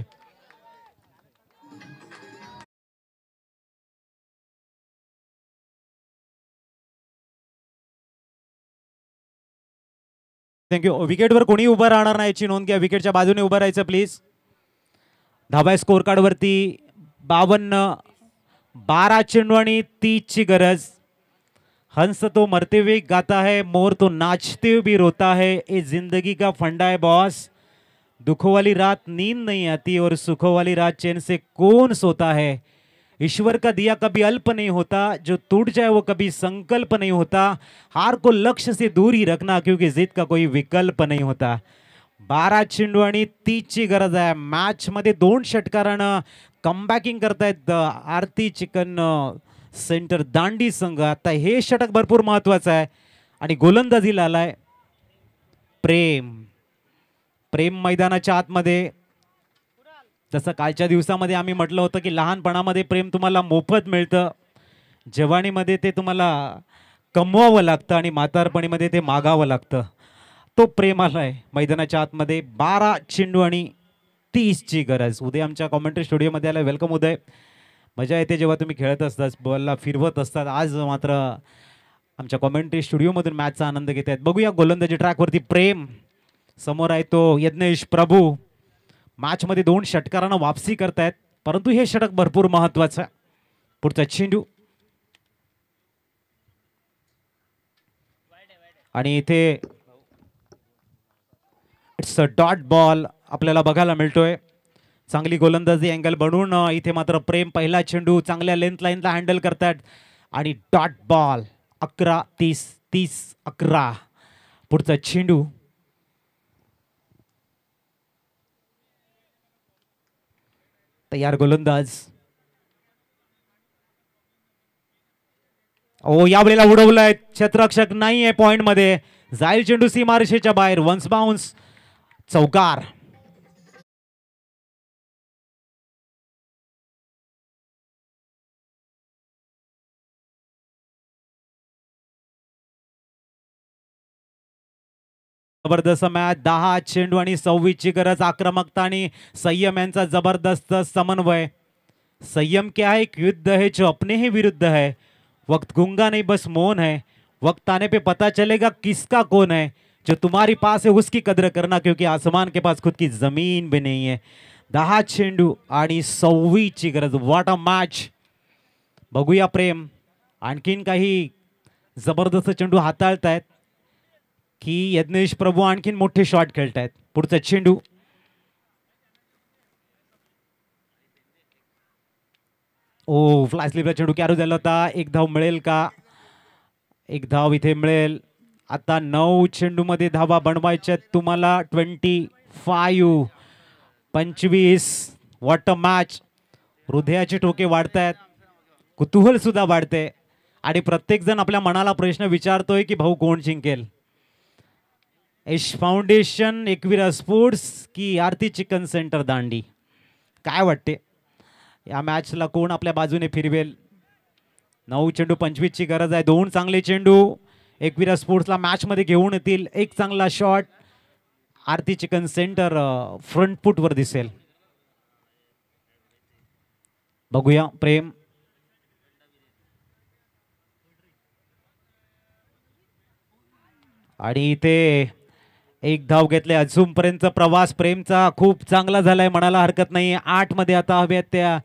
थँक्यू. विकेटवर कोणी उभं राहणार नाही याची नोंद घ्या. विकेटच्या बाजूने उभं राहायचं प्लीज. धावा स्कोर कार्ड वरती 52. 12 चेंडू आणि 30 ची गरज. हंस तो मरते हुए गाता है, मोर तो नाचते हुए भी रोता है, ये जिंदगी का फंडा है बॉस. दुखों वाली रात नींद नहीं आती और सुखों वाली रात चैन से कौन सोता है. ईश्वर का दिया कभी अल्प नहीं होता, जो टूट जाए वो कभी संकल्प नहीं होता. हार को लक्ष्य से दूर ही रखना, क्योंकि जीत का कोई विकल्प नहीं होता. 12 चेंडू आणि 30 ची गरज आहे. मॅच मध्ये 2 षटकारानं कमबॅकिंग करतायत आरती चिकन सेंटर दांडी संघ. आता हे षटक भरपूर महत्वाचं आहे आणि गोलंदाजीला आलाय प्रेम. प्रेम मैदानाच्या आतमध्ये. जसं कालच्या दिवसामध्ये आम्ही म्हटलं होतं की लहानपणामध्ये प्रेम तुम्हाला मोफत मिळतं, जवानीमध्ये ते तुम्हाला कमवावं लागतं आणि म्हातारपणीमध्ये ते मागावं लागतं. तो प्रेम आलाय मैदानाच्या आतमध्ये. 12 चेंडू आणि 30 ची गरज. उदय आमच्या कॉमेंट्री स्टुडिओमध्ये आला. वेलकम उदय. मजा येते जेव्हा तुम्ही खेळत असतात, बॉलला फिरवत असतात. आज मात्र आमच्या कॉमेंट्री स्टुडिओमधून मॅचचा आनंद घेत आहेत. बघूया गोलंदाजी ट्रॅकवरती प्रेम. समोर आहे तो यज्ञेश प्रभू. मॅचमध्ये 2 षटकारांना वापसी करतायत, परंतु हे षटक भरपूर महत्वाचं आहे. पुढचा चेंडू आणि इथे इट्स अ डॉट बॉल आपल्याला बघायला मिळतोय. चांगली गोलंदाजी अँगल बनवून इथे मात्र प्रेम पहिला चेंडू चांगल्या लेंथ लाईनला हँडल करतात आणि डॉट बॉल. 11-30, 30-11. पुढचा चेंडू तयार गोलंदाज. ओ यावेळेला उडवलाय. क्षेत्ररक्षक नाहीये पॉइंट मध्ये. जाईल चेंडू सीमारेषेच्या बाहेर. Once bounce. चौकार. जबरदस्त मॅच. 10 चेंडू आणि 26 ची गरज. आक्रमकता आणि संयम यांचा जबरदस्त समन्वय. संयम क्या है, एक युद्ध है जो अपने ही विरुद्ध है. वक्त गूंगा नहीं बस मौन है, वक्त आने पे पता चलेगा किसका कौन है, जो तुम्हारी पास है उसकी कदर करना, क्योंकि आसमान के पास खुद की जमीन भी नहीं है. 10 चेंडू आणि 26 ची गरज. What a match. बघूया प्रेम आणखीन काही जबरदस्त चेंडू हाताळतायत की यज्ञेश प्रभू आणखीन मोठे शॉट खेळतायत. पुढचा चेंडू. ओ फ्लाय स्लिपला चेंडू कॅरू झाला होता. एक धाव मिळेल का? एक धाव इथे मिळेल. आता 9 चेंडूमध्ये धावा बनवायच्या तुम्हाला. 25. What a match. हृदयाचे ठोके वाढतायत, कुतूहल सुद्धा वाढते आणि प्रत्येक जण आपल्या मनाला प्रश्न विचारतोय की भाऊ कोण जिंकेल. यश फाउंडेशन, एकविरा स्पोर्ट्स की आरती चिकन सेंटर दांडी. काय वाटते या मॅचला कोण आपल्या बाजूने फिरवेल? 9 चेंडू 25 ची गरज आहे. 2 चांगले चेंडू एकविरा स्पोर्ट्सला मॅचमध्ये घेऊन येतील. एक चांगला शॉट आरती चिकन सेंटर फ्रंट फुटवर दिसेल. बघूया प्रेम. आणि इथे एक धाव घेतले. अजूनपर्यंत प्रवास प्रेमचा खूप चांगला झालाय, म्हणायला हरकत नाही. 8 मध्ये आता हव्यात त्या.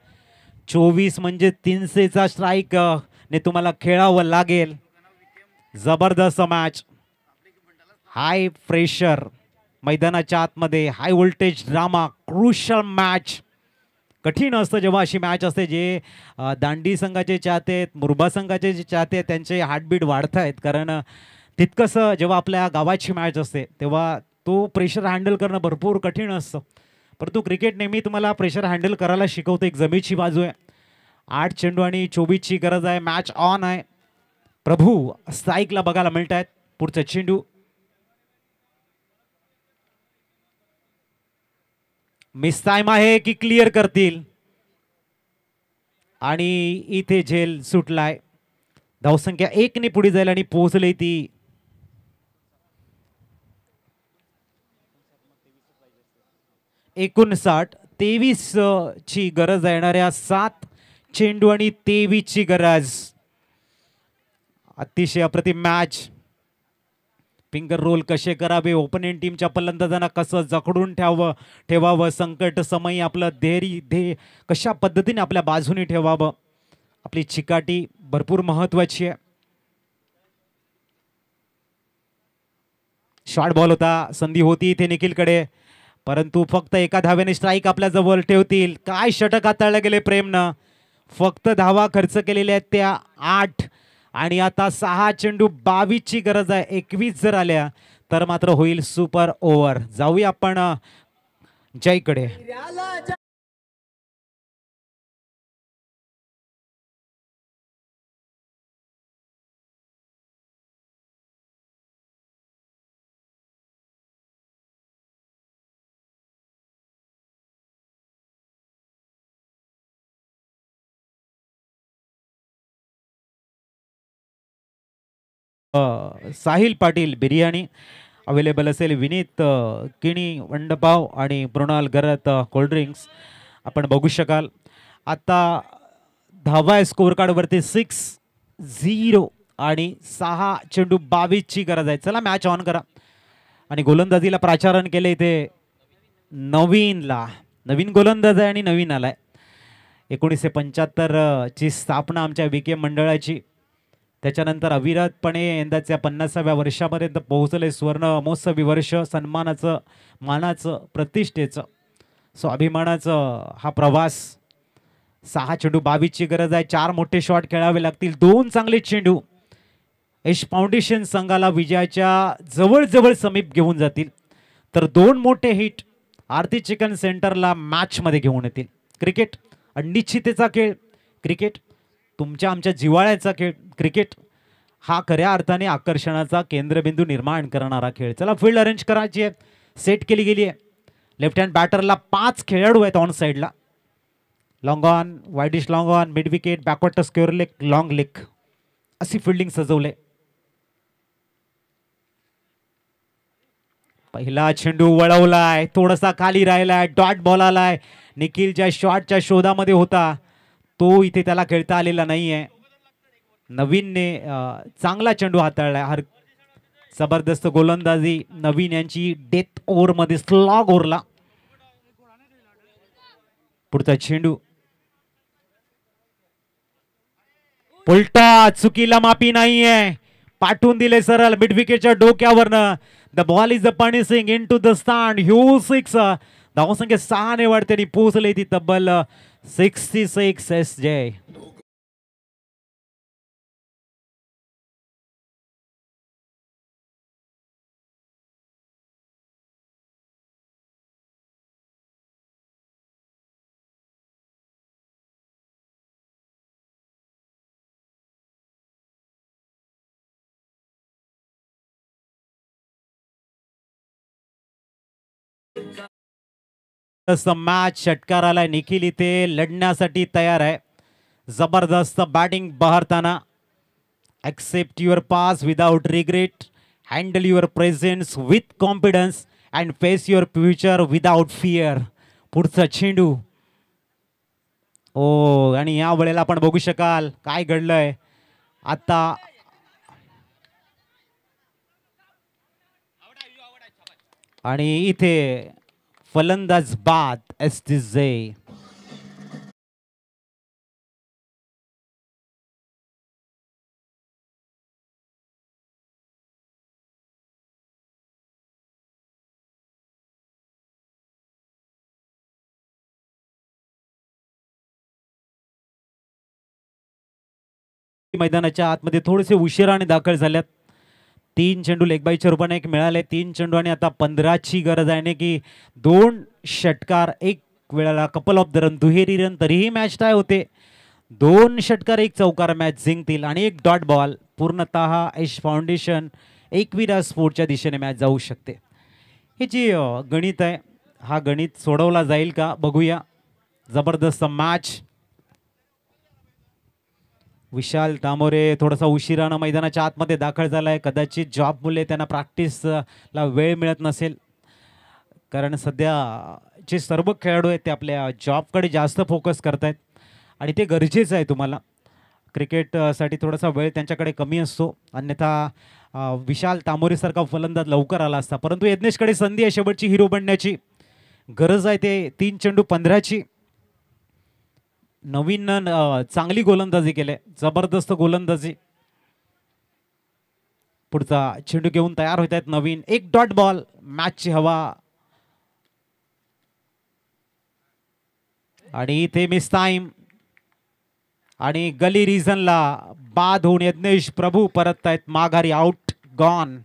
24 म्हणजे 300चा स्ट्राईक ने तुम्हाला खेळावं लागेल. जबरदस्त मॅच. हाय प्रेशर मैदानाच्या आतमध्ये, high voltage drama, crucial match. कठीण असतं जेव्हा अशी मॅच असते. जे दांडी संघाचे चाहते आहेत, मुरबा संघाचे जे चाहते आहेत, त्यांचे हार्टबीट वाढत आहेत. कारण तितकंसं जेव्हा आपल्या गावाची मॅच असते तेव्हा तो प्रेशर हँडल करणं भरपूर कठीण असतं. परंतु क्रिकेट नेहमी तुम्हाला प्रेशर हँडल करायला शिकवतं. एक जमेची बाजू आहे. 8 चेंडू आणि 24 ची गरज आहे. मॅच ऑन आहे. प्रभू स्ट्राईकला बघायला मिळत आहेत. पुढचा चेंडू. मिस टाइम आहे की क्लिअर करतील. आणि इथे झेल सुटलाय. धावसंख्या 1 ने पुढे जाईल आणि पोहोचली ती 59. 23 ची गरज येणाऱ्या 7 चेंडू आणि 23 ची गरज. अतिशय अप्रतिम मॅच. फिंगर रोल कसे करावे, ओपोनेंट टीमच्या फलंदाजांना कसं जखडून ठेवावं, संकट समयी आपलं धैर्य कशा पद्धतीने आपल्या बाजूने ठेवावं. आपली चिकाटी भरपूर महत्वाची आहे. शॉर्ट बॉल होता, संधी होती इथे निखिलकडे, परंतु फक्त एका धाव्याने स्ट्राईक आपल्या जवळ ठेवतील. काय षटक हाताळले गेले प्रेमनं. फक्त धावा खर्च केलेल्या आहेत त्या 8 आणि आता 6 चेंडू 22 ची गरज आहे. 21 जर आल्या तर मात्र होईल सुपर ओव्हर. जाऊया आपण जयकडे. साहिल पाटील बिर्याणी अवेलेबल असेल. विनीत किणी वंडपाव आणि मृणाल गरत कोल्ड्रिंक्स आपण बघू शकाल. आता धावा आहे स्कोर कार्डवरती 6-0 आणि 6 चेंडू 22 ची गरज आहे. चला मॅच ऑन करा. आणि गोलंदाजीला प्राचारण केले इथे नवीन गोलंदाज आहे आणि नवीन आलाय. 1975 ची स्थापना आमच्या विके मंडळाची. त्याच्यानंतर अविरतपणे यंदाच्या 50व्या वर्षापर्यंत पोहोचले. स्वर्ण महोत्सवी वर्ष, सन्मानाचं, मानाचं, प्रतिष्ठेचं, स्वाभिमानाचं हा प्रवास. 6 चेंडू 22 ची गरज आहे. 4 मोठे शॉट खेळावे लागतील. 2 चांगले चेंडू यश फाउंडेशन संघाला विजयाच्या जवळ समीप घेऊन जातील. तर 2 मोठे हिट आरती चिकन सेंटरला मॅचमध्ये घेऊन येतील. क्रिकेट अनिश्चिततेचा खेळ, क्रिकेट तुमच्या आमच्या जिव्हाळ्याचा खेळ, क्रिकेट हा खऱ्या अर्थाने आकर्षणाचा केंद्रबिंदू निर्माण करणारा खेळ. चला फील्ड अरेंज करायची आहे, सेट केली गेली आहे. लेफ्ट हँड बॅटरला 5 खेळाडू आहेत ऑन साईडला. Long on, widish long on, mid wicket, backward touch, square leg, long leg अशी फिल्डिंग सजवले. पहिला चेंडू वळवलाय, थोडासा खाली राहिलाय, डॉट बॉल आलाय. निखिल ज्या शॉटच्या शोधामध्ये होता तो इथे त्याला खेळता आलेला नाहीये. नवीनने चांगला चेंडू हाताळला. जबरदस्त गोलंदाजी नवीन यांची डेथ ओव्हर मध्ये स्लॉग ओव्हरला. पुढचा चेंडू उलटा, चुकीला माफी नाहीये, पाठवून दिले सरळ मिड विकेटच्या डोक्यावरनं. The ball is the punishing into the stand. Huge 6. धावसंख्या 6 ने वाढते आणि पोहोचले ती तब्बल 66 SJ. मॅच षटकाराला निखिल इथे लढण्यासाठी तयार आहे. जबरदस्त बॅटिंग बहरताना. Accept your past without regret, handle your presence with confidence and face your future without fear. पुढचा चेंडू ओ, आणि या वेळेला आपण बघू शकाल काय घडलंय आता. आणि इथे फलंदाज बाद STJ. मैदानाच्या आतमध्ये थोडेसे उशिराने दाखल झाल्यात. 3 चेंडू लेगबाईच्या रूपाने एक मिळाले. 3 चेंडू आणि आता 15ची गरज आहे की 2 षटकार एक वेळेला कपल ऑफ द रन, दुहेरी रन, तरीही मॅच टाय होते. 2 षटकार 1 चौकार मॅच जिंकतील आणि 1 डॉट बॉल. पूर्णतः यश फाउंडेशन एकविरा स्पोर्टच्या दिशेने मॅच जाऊ शकते. हे जी गणित आहे, हा गणित सोडवला जाईल का बघूया. जबरदस्त मॅच. विशाल तामोरे थोडासा उशिरानं मैदानाच्या आतमध्ये दाखल झालाय. कदाचित जॉब मुले त्यांना प्रॅक्टिसला वेळ मिळत नसेल, कारण सध्या जे सर्व खेळाडू आहेत ते आपल्या जॉबकडे जास्त फोकस करतायत आणि ते गरजेचं आहे. तुम्हाला क्रिकेटसाठी थोडासा वेळ त्यांच्याकडे कमी असतो, अन्यथा विशाल तामोरेसारखा फलंदाज लवकर आला असता. परंतु यज्ञेशकडे संधी आहे शेवटची हिरो बनण्याची. गरज आहे ते 3 चेंडू 15ची. नवीन चांगली गोलंदाजी केले, जबरदस्त गोलंदाजी. पुढचा चेंडू घेऊन तयार होत आहेत नवीन. 1 डॉट बॉल. मॅचची हवा आणि इथे मिस टाइम आणि गली रिझनला बाद होऊन यज्ञेश प्रभू परत आहेत माघारी. Out, gone.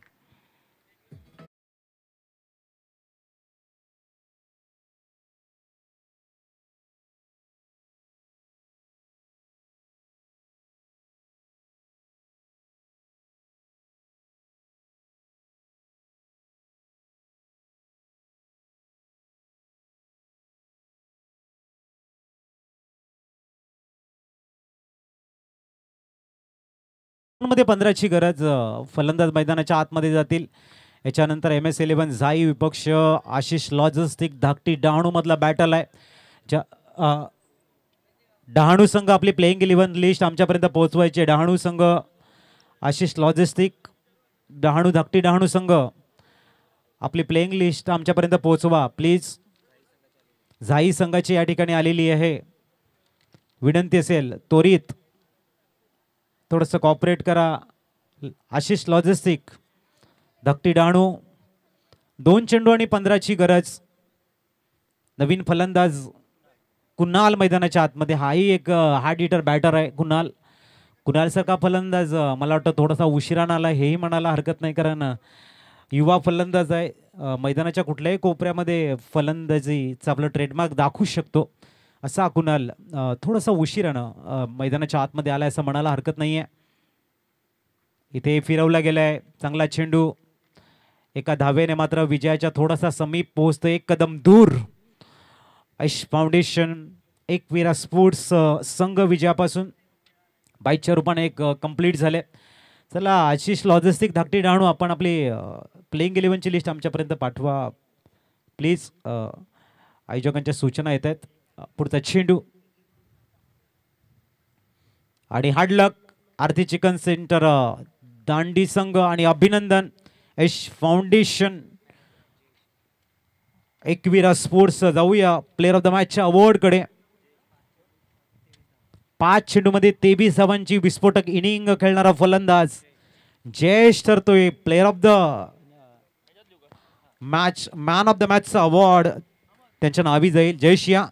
मध्ये 15ची गरज. फलंदाज मैदानाच्या आतमध्ये जातील. याच्यानंतर MS11 झाई विपक्ष आशिष लॉजिस्टिक धाकटी डहाणू मधला बॅटल आहे. डहाणू संघ आपली प्लेइंग 11 लिस्ट आमच्यापर्यंत पोहोचवायची. डहाणू संघ, आशिष लॉजिस्टिक, डहाणू धाकटी डहाणू संघ आपली प्लेइंग लिस्ट आमच्यापर्यंत पोहोचवा प्लीज. झाई संघाची या ठिकाणी आलेली आहे. विनंती असेल त्वरित थोडंसं कॉपरेट करा. आशिष लॉजिस्टिक, धाकटी डहाणू. 2 चेंडू आणि 15ची गरज. नवीन फलंदाज कुणाल मैदानाच्या आतमध्ये. हाही एक हार्ड हिटर बॅटर आहे कुणाल. कुणालसारखा फलंदाज मला वाटतं थोडासा उशिरानं आला हेही म्हणायला हरकत नाही, कारण युवा फलंदाज आहे. मैदानाच्या कुठल्याही कोपऱ्यामध्ये फलंदाजीचा आपलं ट्रेडमार्क दाखवू शकतो असा कुणाल थोडासा उशिरानं मैदानाच्या आतमध्ये आलाय असं म्हणायला हरकत नाही आहे. इथे फिरवला गेलाय चांगला चेंडू. एका धावेने मात्र विजयाच्या थोडासा समीप पोहोचतो, 1 कदम दूर. यश फाउंडेशन एकविरा स्पोर्ट्स संघ विजयापासून बाईकच्या रूपाने एक कंप्लीट झाले. चला आशिष लॉजिस्टिक धाकटी डहाणू, आपण आपली प्लेइंग 11ची लिस्ट आमच्यापर्यंत पाठवा प्लीज. आयोजकांच्या सूचना येत आहेत. पुढचा चेंडू आणि hard luck. Aarti chicken centre Dandi संघ आणि अभिनंदन यश फाउंडेशन एकविरा स्पोर्ट्स. जाऊया प्लेअर ऑफ द मॅचच्या अवॉर्डकडे. 5 चेंडूमध्ये 23 धावांची विस्फोटक इनिंग खेळणारा फलंदाज जयेश ठरतोय player of the match, man of the मॅचचा अवॉर्ड त्यांच्या नावी जाईल. जयेश या.